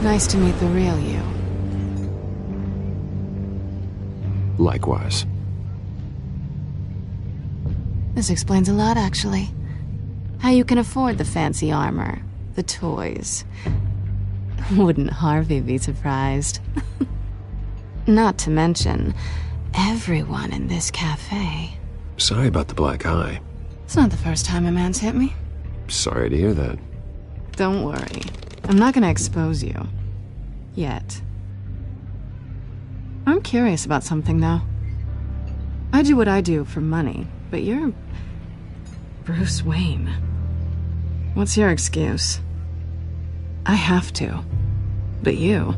Nice to meet the real you. Likewise. This explains a lot, actually. How you can afford the fancy armor, the toys. Wouldn't Harvey be surprised? Not to mention, everyone in this cafe. Sorry about the black eye. It's not the first time a man's hit me. Sorry to hear that. Don't worry. I'm not gonna expose you. Yet. I'm curious about something, though. I do what I do for money, but you're... Bruce Wayne. What's your excuse? I have to. But you...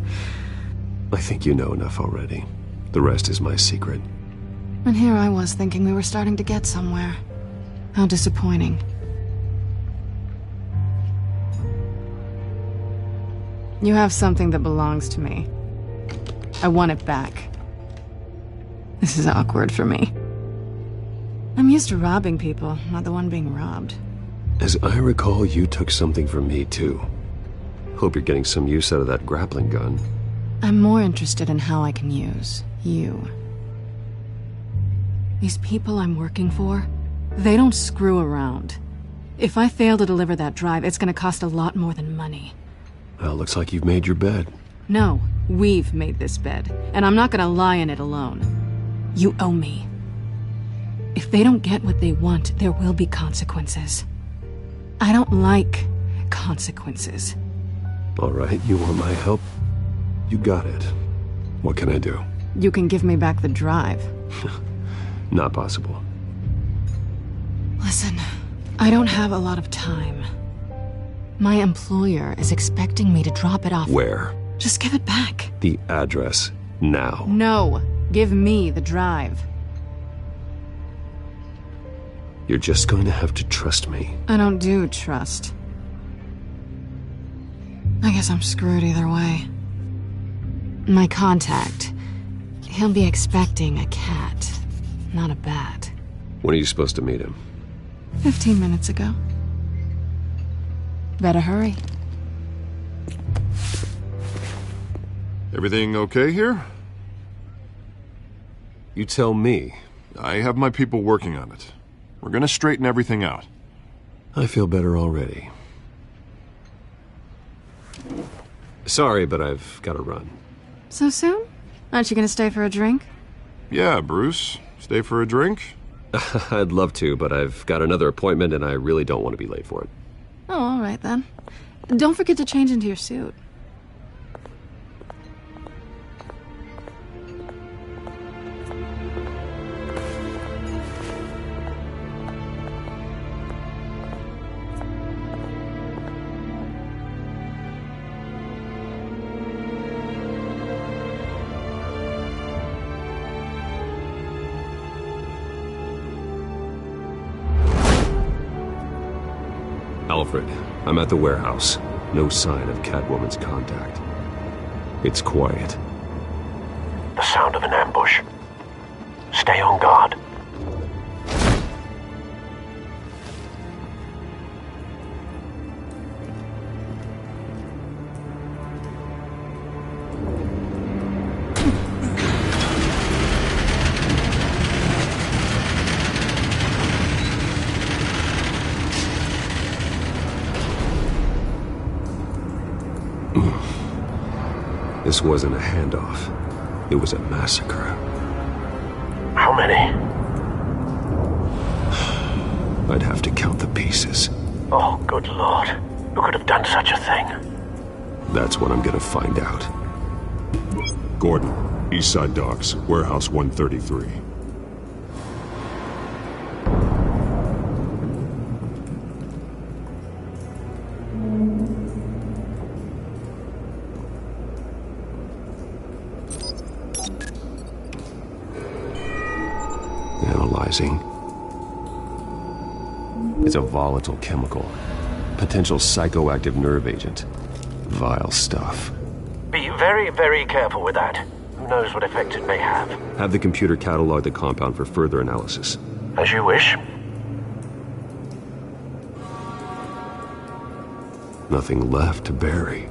I think you know enough already. The rest is my secret. And here I was thinking we were starting to get somewhere. How disappointing. You have something that belongs to me. I want it back. This is awkward for me. I'm used to robbing people, not the one being robbed. As I recall, you took something from me, too. Hope you're getting some use out of that grappling gun. I'm more interested in how I can use you. These people I'm working for, they don't screw around. If I fail to deliver that drive, it's gonna cost a lot more than money. Well, looks like you've made your bed. No, we've made this bed, and I'm not gonna lie in it alone. You owe me. If they don't get what they want, there will be consequences. I don't like consequences. All right, you want my help? You got it. What can I do? You can give me back the drive. Not possible. Listen, I don't have a lot of time. My employer is expecting me to drop it off. Where? Just give it back. The address, now. No, give me the drive. You're just going to have to trust me. I don't do trust. I guess I'm screwed either way. My contact, he'll be expecting a cat, not a bat. When are you supposed to meet him? 15 minutes ago. Better hurry. Everything okay here? You tell me. I have my people working on it. We're gonna straighten everything out. I feel better already. Sorry, but I've got to run. So soon? Aren't you gonna stay for a drink? Yeah, Bruce. Stay for a drink? I'd love to, but I've got another appointment and I really don't want to be late for it. Oh, all right then. Don't forget to change into your suit. Alfred, I'm at the warehouse. No sign of Catwoman's contact. It's quiet. The sound of an ambush. Stay on guard. This wasn't a handoff. It was a massacre. How many? I'd have to count the pieces. Oh, good Lord. Who could have done such a thing? That's what I'm gonna find out. Gordon, Eastside Docks, Warehouse 133. Analyzing. It's a volatile chemical. Potential psychoactive nerve agent. Vile stuff. Be very, very careful with that. Who knows what effect it may have. Have the computer catalog the compound for further analysis. As you wish. Nothing left to bury.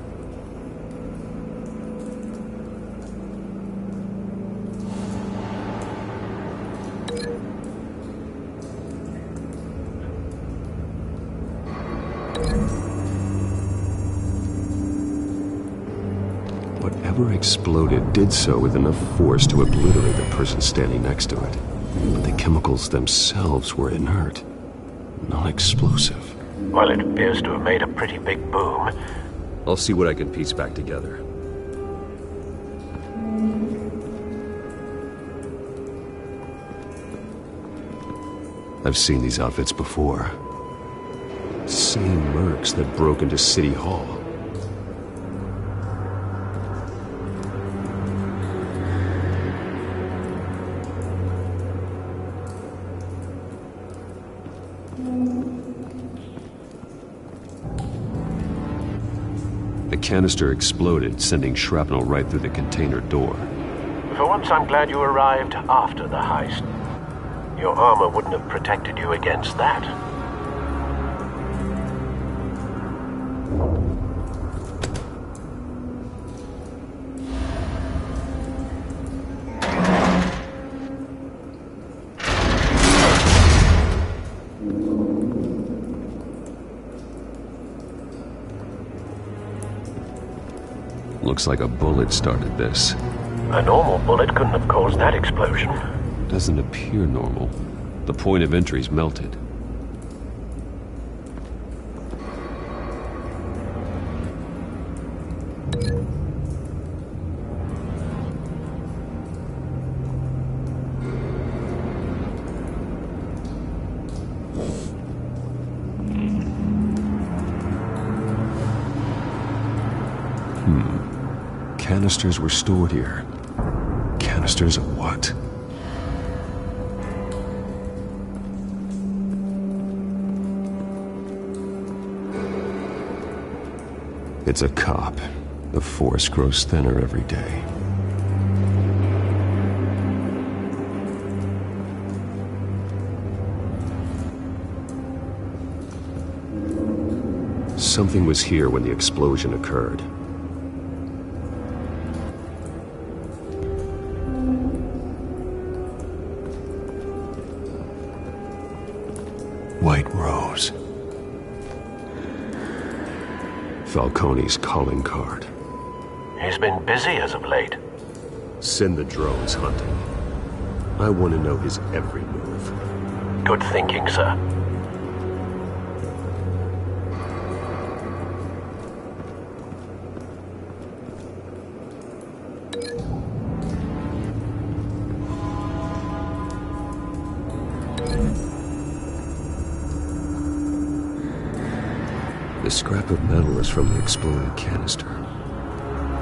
Whatever exploded did so with enough force to obliterate the person standing next to it. But the chemicals themselves were inert, non-explosive. Well, it appears to have made a pretty big boom. I'll see what I can piece back together. I've seen these outfits before. Same mercs that broke into City Hall. The canister exploded, sending shrapnel right through the container door. For once, I'm glad you arrived after the heist. Your armor wouldn't have protected you against that. Looks like a bullet started this. A normal bullet couldn't have caused that explosion. Doesn't appear normal. The point of entry's melted. Canisters were stored here. Canisters of what? It's a cop. The force grows thinner every day. Something was here when the explosion occurred. Falcone's calling card. He's been busy as of late. Send the drones hunting. I want to know his every move. Good thinking, sir. The scrap of metal is from the exploded canister.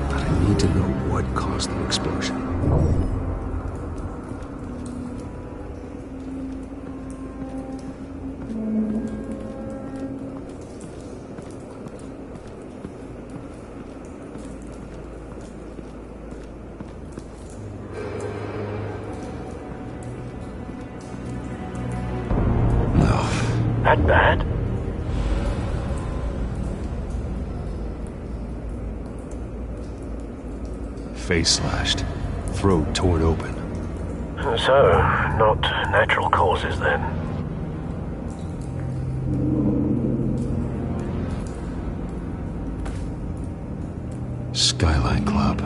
But I need to know what caused the explosion. No. That bad? Face slashed, throat torn open. So, not natural causes then. Skyline Club.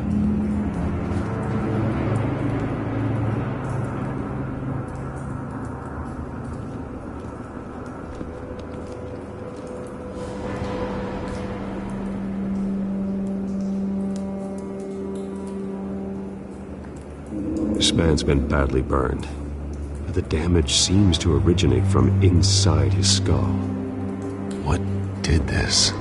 This man's been badly burned. But the damage seems to originate from inside his skull. What did this?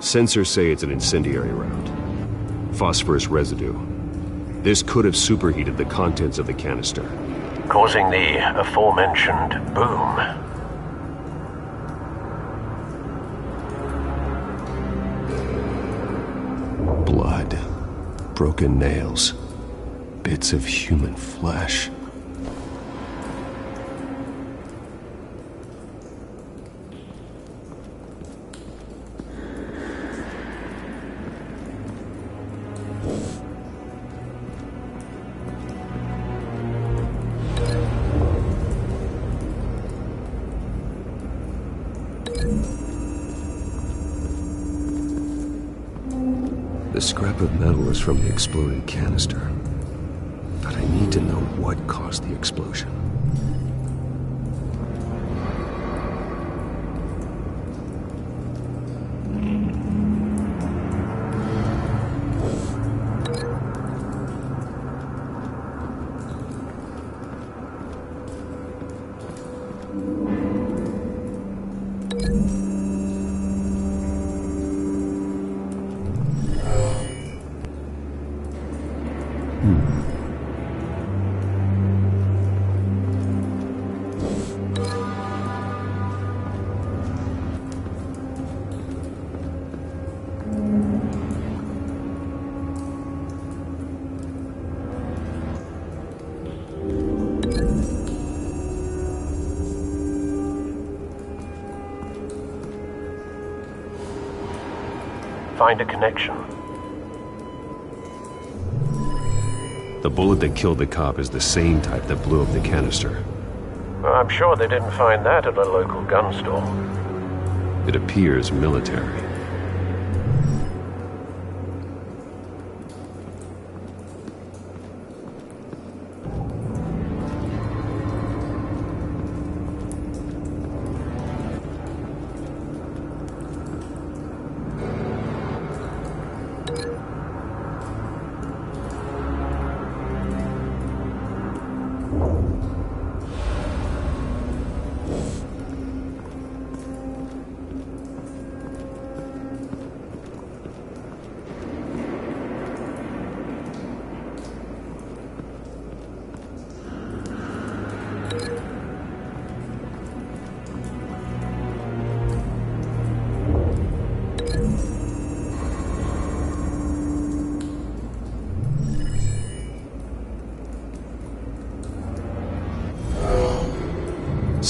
Sensors say it's an incendiary round. Phosphorus residue. This could have superheated the contents of the canister, causing the aforementioned boom. Blood. Broken nails. Bits of human flesh. The scrap of metal is from the exploded canister. But I need to know what caused the explosion. Find a connection. The bullet that killed the cop is the same type that blew up the canister. Well, I'm sure they didn't find that at a local gun store. It appears military.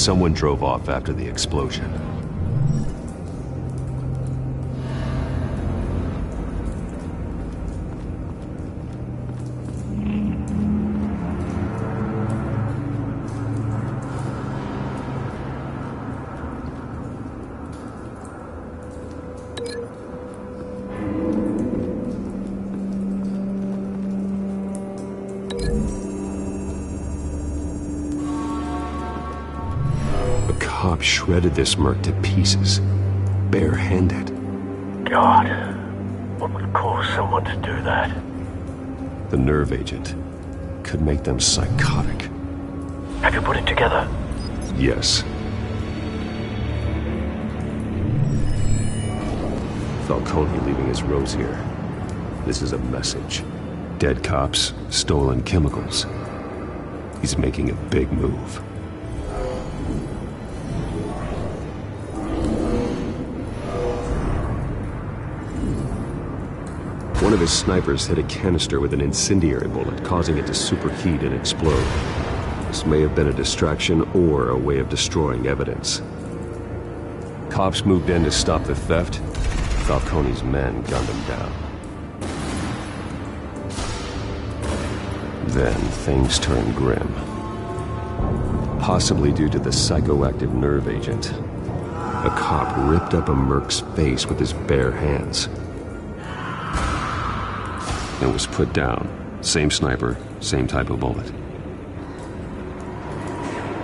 someone drove off after the explosion. Cop shredded this merc to pieces, barehanded. God, what would cause someone to do that? The nerve agent could make them psychotic. Have you put it together? Yes. Falcone leaving his rose here. This is a message. Dead cops, stolen chemicals. He's making a big move. One of his snipers hit a canister with an incendiary bullet, causing it to superheat and explode. This may have been a distraction or a way of destroying evidence. Cops moved in to stop the theft. Falcone's men gunned him down. Then things turned grim. Possibly due to the psychoactive nerve agent. A cop ripped up a merc's face with his bare hands. And was put down. Same sniper, same type of bullet.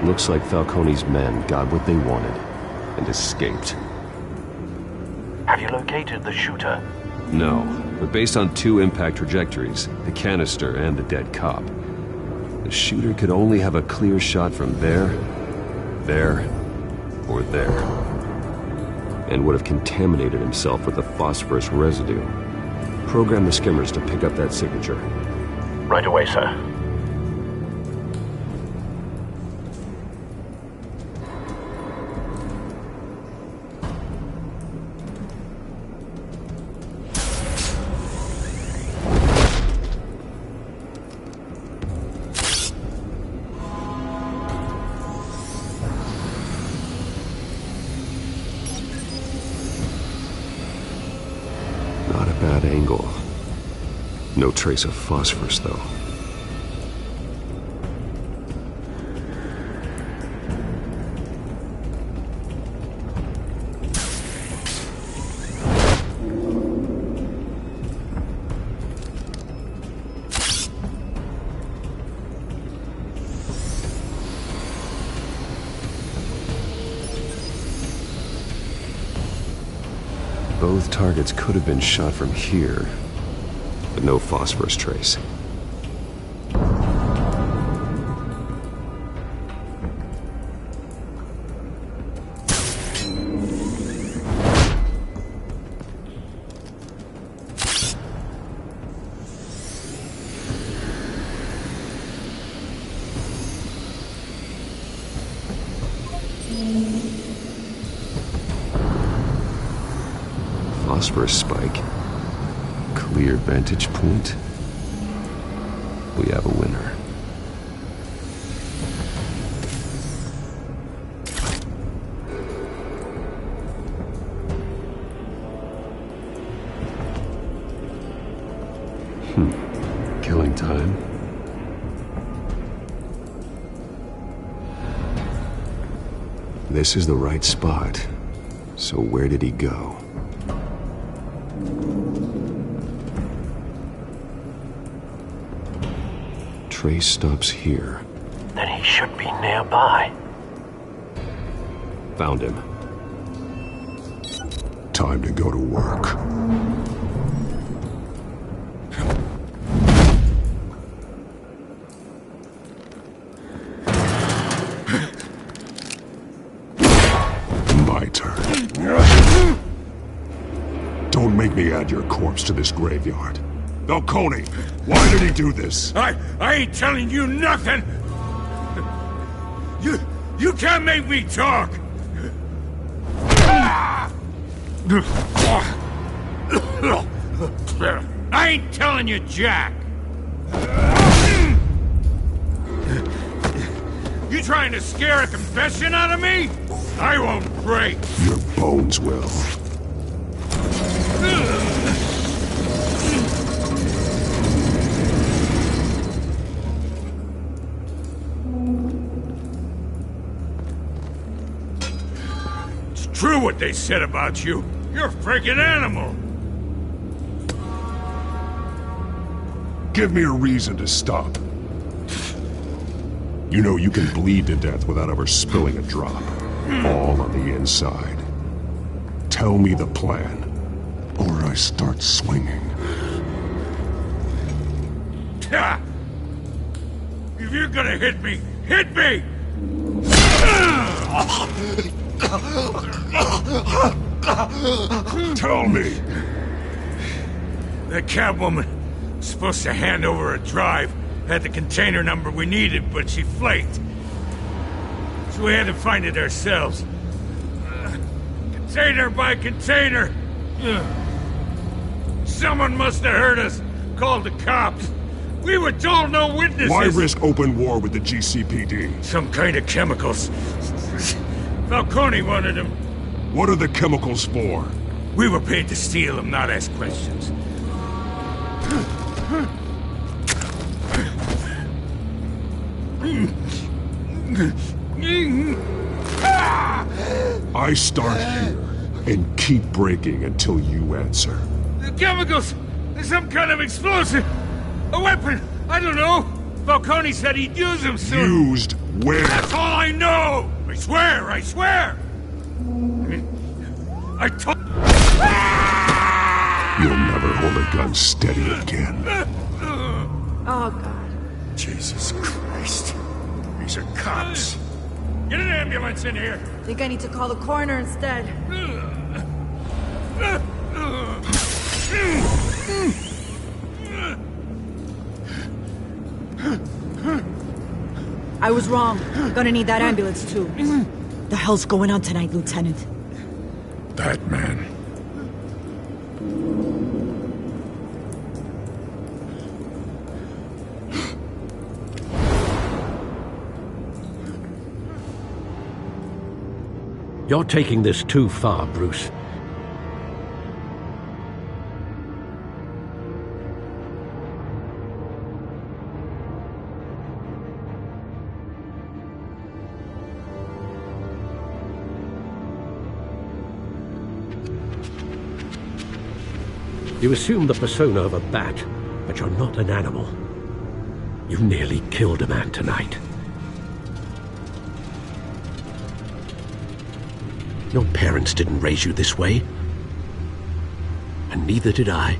Looks like Falcone's men got what they wanted and escaped. Have you located the shooter? No, but based on two impact trajectories, the canister and the dead cop, the shooter could only have a clear shot from there, or there. And would have contaminated himself with the phosphorus residue. Program the skimmers to pick up that signature. Right away, sir. Not a bad angle. No trace of phosphorus, though. Both targets could have been shot from here, but no phosphorus trace. Phosphorus spike. Clear vantage point. We have a winner. Killing time. This is the right spot. So where did he go? Trace stops here. Then he should be nearby. Found him. Time to go to work. My turn. Don't make me add your corpse to this graveyard. Falcone, why did he do this? I ain't telling you nothing! You can't make me talk! I ain't telling you, Jack! You trying to scare a confession out of me? I won't break. Your bones will. It's true what they said about you. You're a freaking animal. Give me a reason to stop. You know you can bleed to death without ever spilling a drop. All on the inside. Tell me the plan, or I start swinging. Ha! If you're gonna hit me, hit me! Tell me! The Catwoman was supposed to hand over a drive. Had the container number we needed, but she flaked. So we had to find it ourselves. Container by container. Someone must have heard us. Called the cops. We were told no witnesses. Why risk open war with the GCPD? Some kind of chemicals. Falcone wanted them. What are the chemicals for? We were paid to steal them, not ask questions. I start here and keep breaking until you answer. The chemicals! There's some kind of explosive! A weapon! I don't know! Falcone said he'd use them soon! Used where? That's all I know! I swear! I swear! I told... You'll never hold a gun steady again. Oh, God. Jesus Christ. These are cops. Get an ambulance in here! Think I need to call the coroner instead. I was wrong. Gonna need that ambulance, too. The hell's going on tonight, Lieutenant? Batman. You're taking this too far, Bruce. You assume the persona of a bat, but you're not an animal. You nearly killed a man tonight. Your parents didn't raise you this way. And neither did I.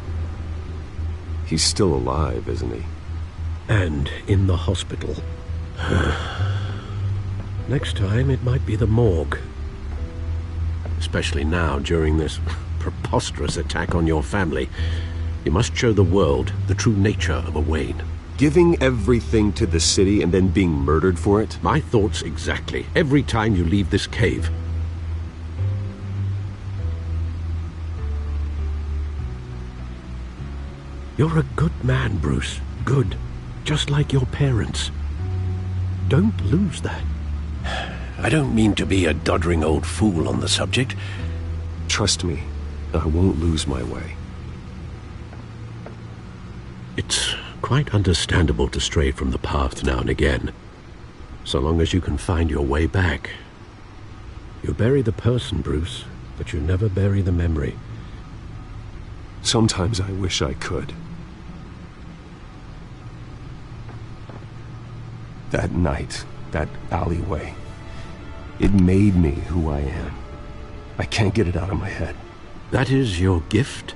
He's still alive, isn't he? And in the hospital. Next time, it might be the morgue. Especially now, during this preposterous attack on your family. You must show the world the true nature of a Wayne. Giving everything to the city and then being murdered for it? My thoughts exactly. Every time you leave this cave. You're a good man, Bruce. Good. Just like your parents. Don't lose that. I don't mean to be a doddering old fool on the subject. Trust me, I won't lose my way. It's quite understandable to stray from the path now and again. So long as you can find your way back. You bury the person, Bruce, but you never bury the memory. Sometimes I wish I could. That night, that alleyway, it made me who I am. I can't get it out of my head. That is your gift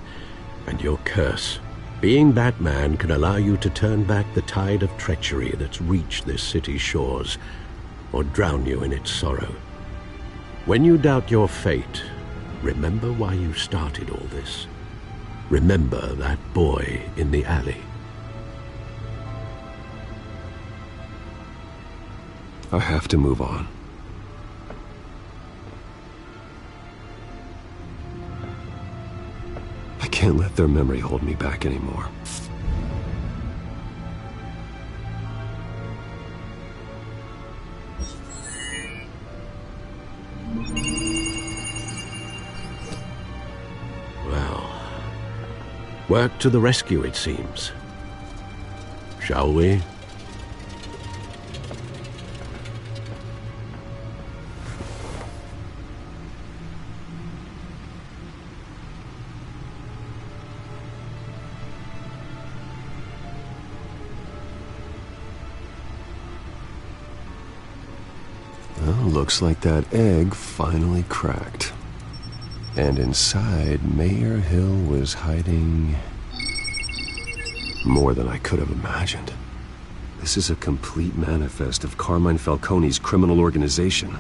and your curse. Being Batman can allow you to turn back the tide of treachery that's reached this city's shores, or drown you in its sorrow. When you doubt your fate, remember why you started all this. Remember that boy in the alley. I have to move on. I can't let their memory hold me back anymore. Work to the rescue, it seems. Shall we? Well, looks like that egg finally cracked. And inside, Mayor Hill was hiding more than I could have imagined. This is a complete manifest of Carmine Falcone's criminal organization.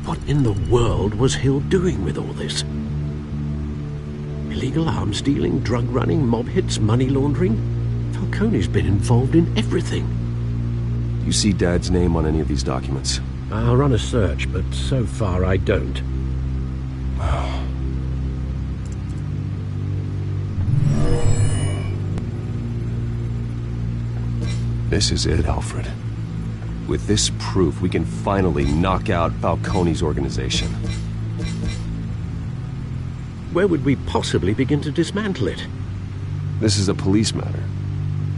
What in the world was Hill doing with all this? Illegal arms dealing, drug running, mob hits, money laundering? Falcone's been involved in everything. You see Dad's name on any of these documents? I'll run a search, but so far I don't. This is it, Alfred. With this proof, we can finally knock out Falcone's organization. Where would we possibly begin to dismantle it? This is a police matter.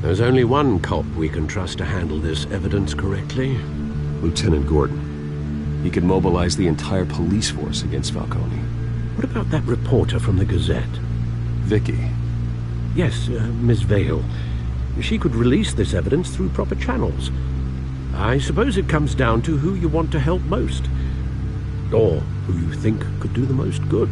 There's only one cop we can trust to handle this evidence correctly. Lieutenant Gordon. He could mobilize the entire police force against Falcone. What about that reporter from the Gazette? Vicky. Yes, Miss Vale. She could release this evidence through proper channels. I suppose it comes down to who you want to help most. Or who you think could do the most good.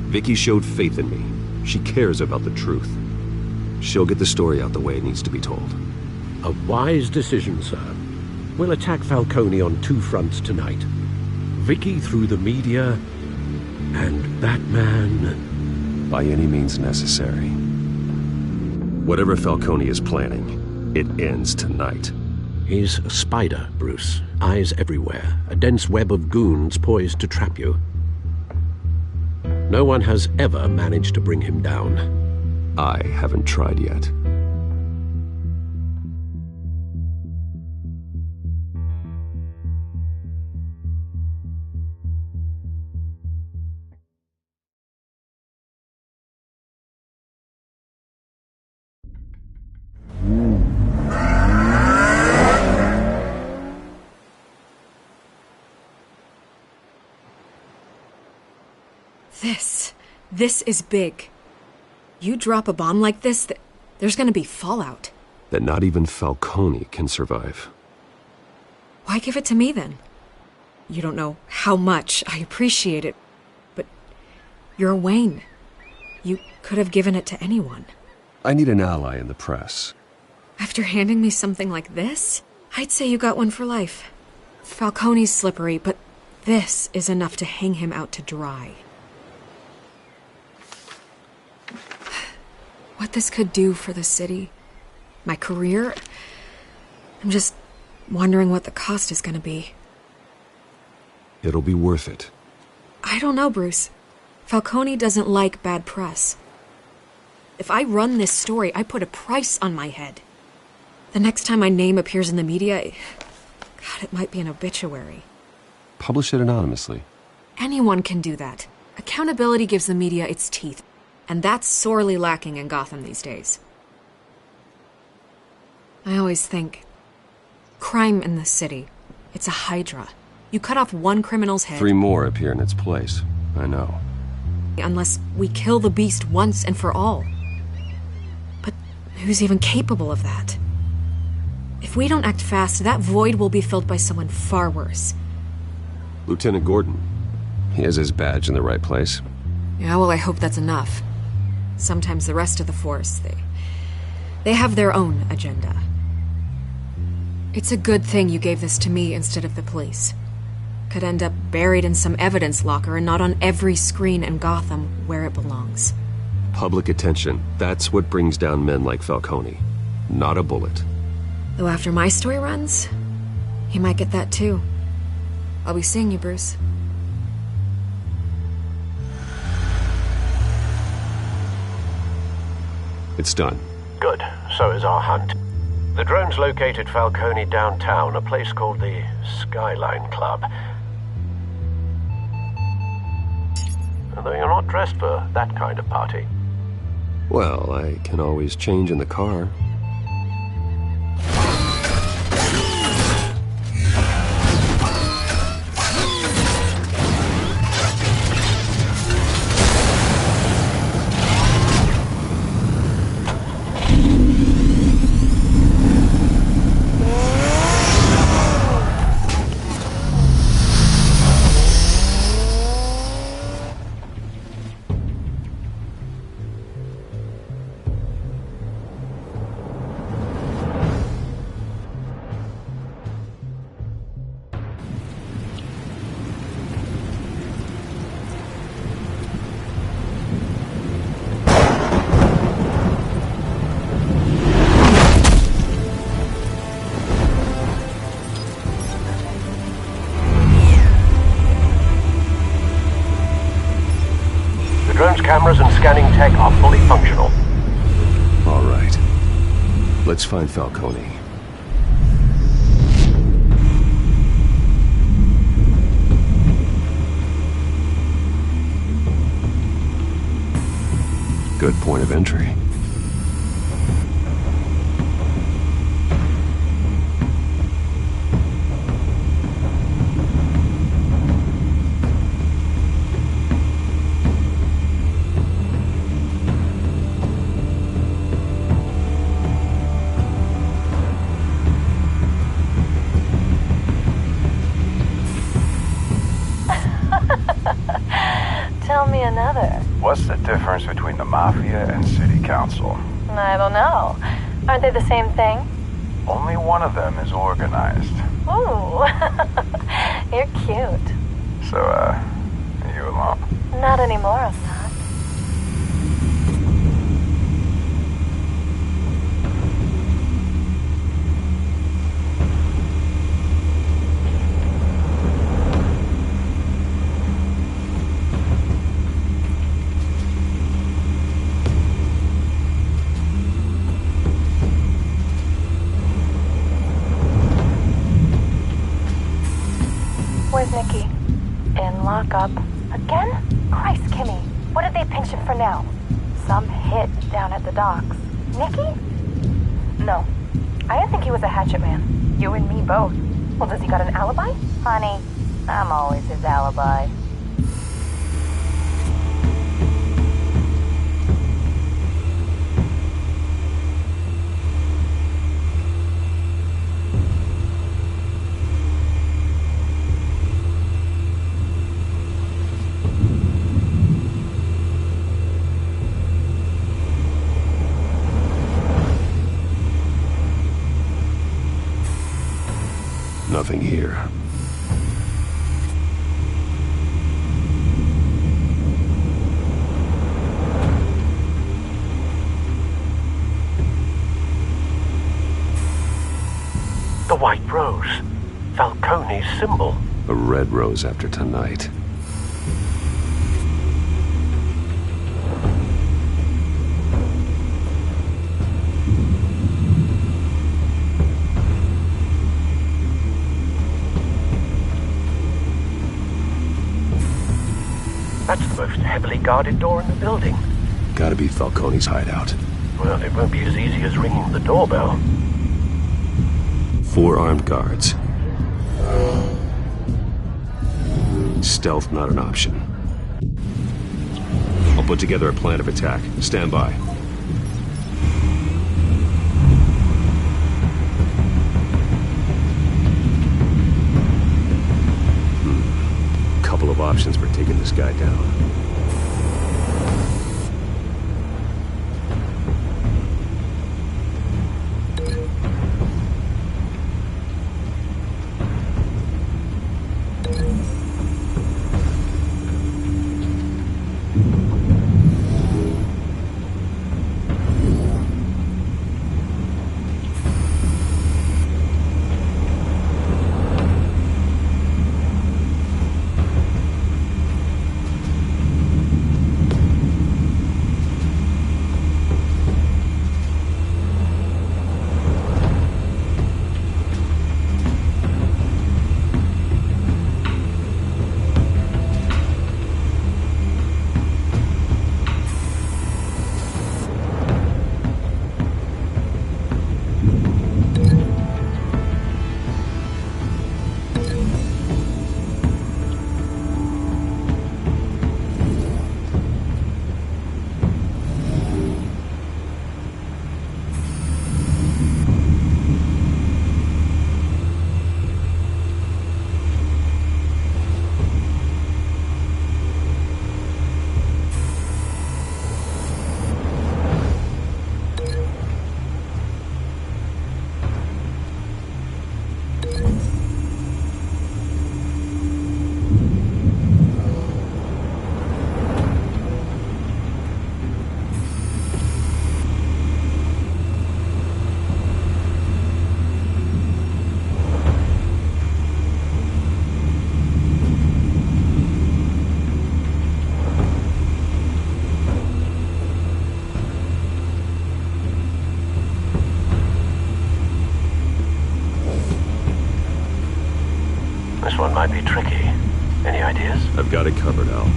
Vicky showed faith in me. She cares about the truth. She'll get the story out the way it needs to be told. A wise decision, sir. We'll attack Falcone on two fronts tonight. Vicky through the media, and that man... By any means necessary. Whatever Falcone is planning, it ends tonight. He's a spider, Bruce. Eyes everywhere. A dense web of goons poised to trap you. No one has ever managed to bring him down. I haven't tried yet. This is big. You drop a bomb like this, there's gonna be fallout. That not even Falcone can survive. Why give it to me then? You don't know how much I appreciate it, but you're Wayne. You could have given it to anyone. I need an ally in the press. After handing me something like this, I'd say you got one for life. Falcone's slippery, but this is enough to hang him out to dry. What this could do for the city, my career, I'm just wondering what the cost is gonna be. It'll be worth it. I don't know, Bruce. Falcone doesn't like bad press. If I run this story, I put a price on my head. The next time my name appears in the media, God, it might be an obituary. Publish it anonymously. Anyone can do that. Accountability gives the media its teeth. And that's sorely lacking in Gotham these days. I always think, crime in the city, it's a hydra. You cut off one criminal's head... 3 more appear in its place. I know. Unless we kill the beast once and for all. But who's even capable of that? If we don't act fast, that void will be filled by someone far worse. Lieutenant Gordon. He has his badge in the right place. Yeah, well, I hope that's enough. Sometimes the rest of the force, they have their own agenda. It's a good thing you gave this to me instead of the police. Could end up buried in some evidence locker and not on every screen in Gotham where it belongs. Public attention, that's what brings down men like Falcone. Not a bullet. Though after my story runs, he might get that too. I'll be seeing you, Bruce. It's done. Good. So is our hunt. The drones located Falcone downtown, a place called the Skyline Club. though you're not dressed for that kind of party. Well, I can always change in the car. Cameras and scanning tech are fully functional. All right. Let's find Falcone. Good point of entry. Tell me another. What's the difference between the Mafia and City Council? I don't know. Aren't they the same thing? Only one of them is organized. Ooh, you're cute. So, are you alone? Not anymore, I'm not. Where's Nicky? In lockup. Again? Christ, Kimmy. What did they pinch him for now? Some hit down at the docks. Nicky? No. I didn't think he was a hatchet man. You and me both. Well, does he got an alibi? Honey, I'm always his alibi. Nothing here. The white rose. Falcone's symbol. A red rose after tonight. That's the most heavily guarded door in the building. Gotta be Falcone's hideout. Well, it won't be as easy as ringing the doorbell. 4 armed guards. Stealth not an option. I'll put together a plan of attack. Stand by. Couple of options for taking this guy down. might be tricky. Any ideas? I've got it covered, Al.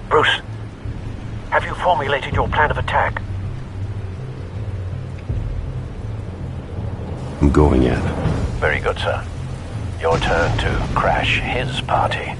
Bruce, have you formulated your plan of attack? I'm going in. Very good, sir. Your turn to crash his party.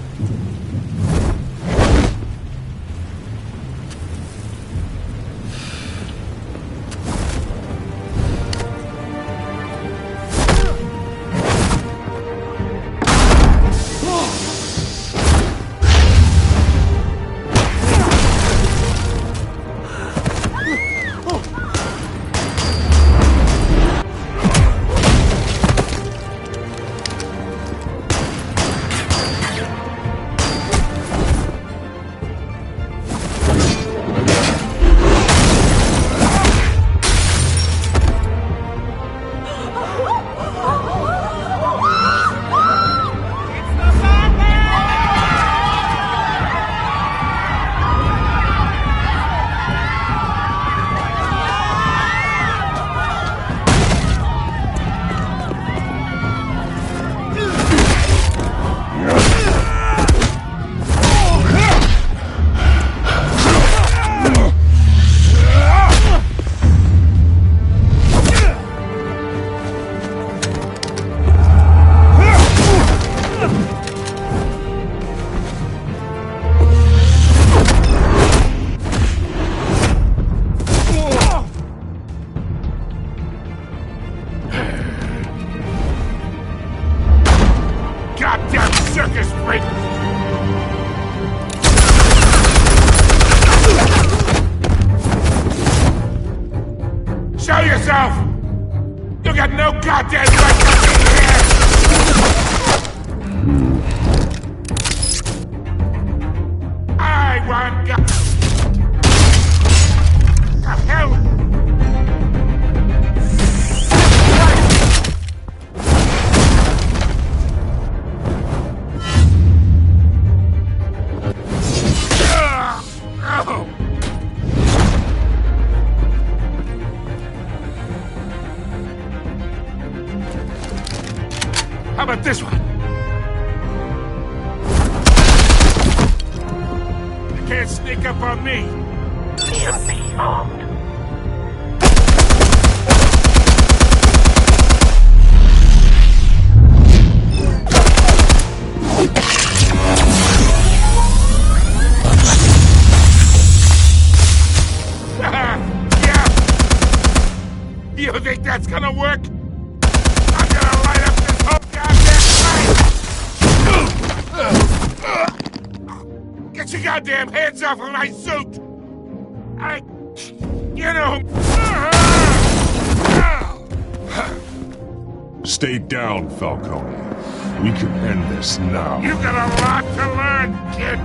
circus freak! Show yourself! You got no goddamn right to be here! I want God. The hell? How about this one? You can't sneak up on me. EMP armed. Yeah. You think that's gonna work? I'm gonna light up this whole goddamn place! Get your goddamn hands off of my suit! You know... Stay down, Falcone. We can end this now. You got a lot to learn, kid!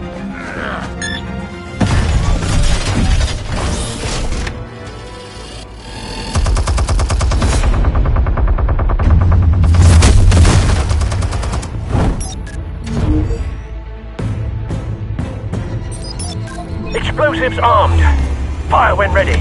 Explosives armed. Fire when ready.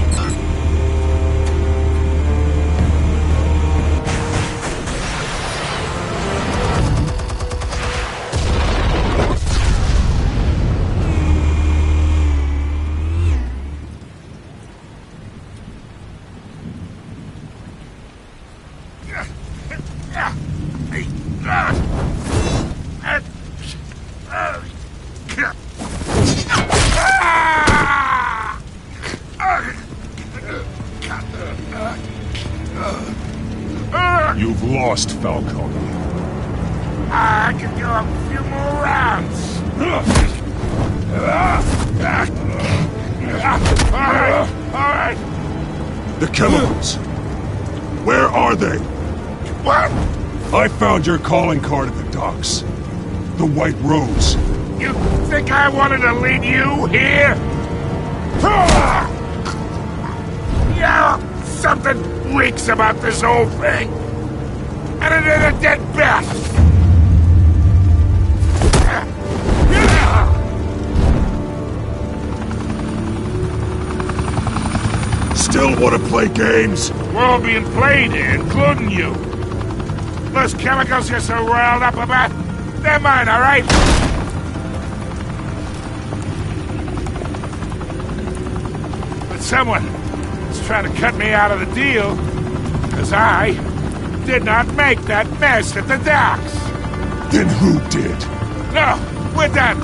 You've lost, Falcone. I can go a few more rounds. All right. The chemicals. Where are they? What? I found your calling card at the docks. The White Rose. You think I wanted to lead you here? Yeah, something reeks about this whole thing. And it is a dead bat. Still want to play games? We're all being played here, including you. Those chemicals you're so riled up about, they're mine, all right? But someone is trying to cut me out of the deal, because I did not make that mess at the docks. Then who did? No, we're done.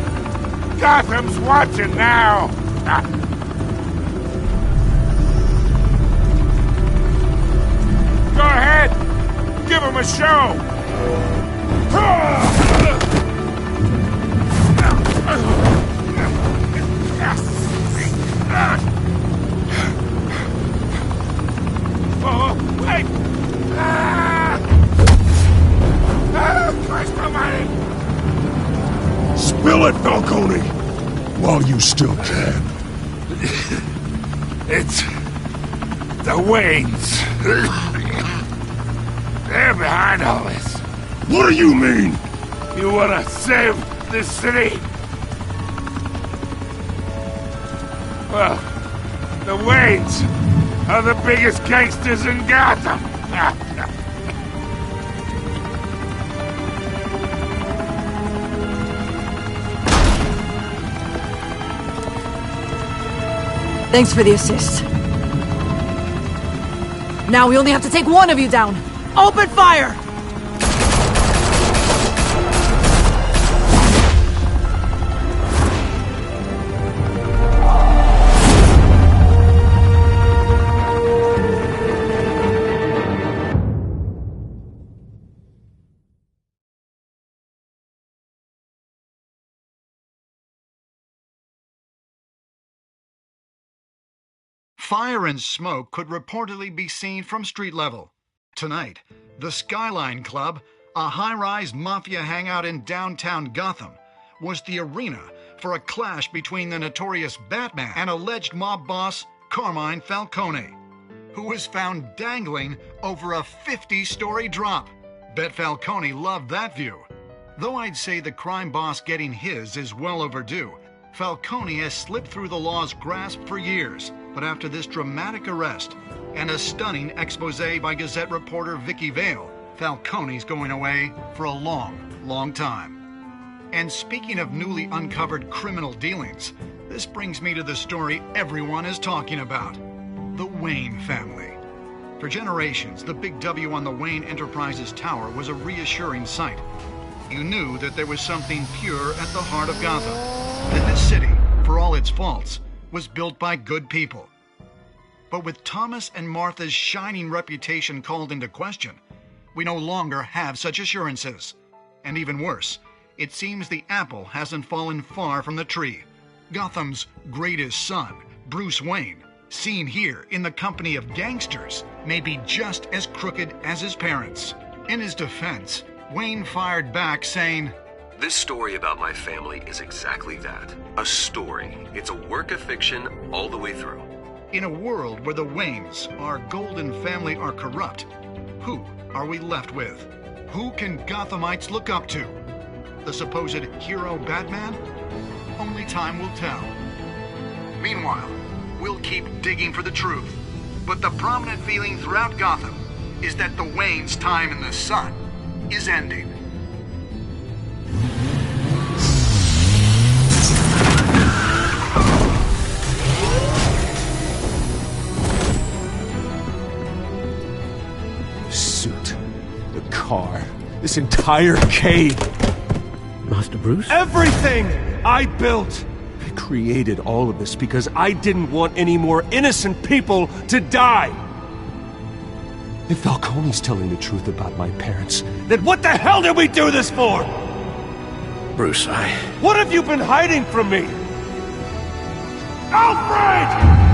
Gotham's watching now. Go ahead. Give him a show. Oh, wait. Christ almighty. Spill it, Falcone, while you still can. It's the Waynes. They're behind all this. What do you mean? You want to save this city? Well, the Waynes are the biggest gangsters in Gotham. Thanks for the assist. Now we only have to take one of you down. Open fire! Fire and smoke could reportedly be seen from street level. Tonight, the Skyline Club, a high-rise mafia hangout in downtown Gotham, was the arena for a clash between the notorious Batman and alleged mob boss Carmine Falcone, who was found dangling over a 50-story drop. Bet Falcone loved that view. Though I'd say the crime boss getting his is well overdue, Falcone has slipped through the law's grasp for years. But after this dramatic arrest and a stunning expose by Gazette reporter Vicky Vale, Falcone's going away for a long, long time. And speaking of newly uncovered criminal dealings, this brings me to the story everyone is talking about: the Wayne family. For generations, the big W on the Wayne Enterprises Tower was a reassuring sight. You knew that there was something pure at the heart of Gotham, that this city, for all its faults, was built by good people. But with Thomas and Martha's shining reputation called into question, we no longer have such assurances. And even worse, it seems the apple hasn't fallen far from the tree. Gotham's greatest son, Bruce Wayne, seen here in the company of gangsters, may be just as crooked as his parents. In his defense, Wayne fired back saying, "This story about my family is exactly that. A story. It's a work of fiction all the way through." In a world where the Waynes, our golden family, are corrupt, who are we left with? Who can Gothamites look up to? The supposed hero Batman? Only time will tell. Meanwhile, we'll keep digging for the truth. But the prominent feeling throughout Gotham is that the Wayne's time in the sun is ending. The suit, the car, this entire cave. Master Bruce? Everything I built! I created all of this because I didn't want any more innocent people to die! If Falcone's telling the truth about my parents, then what the hell did we do this for? Bruce, What have you been hiding from me? Alfred!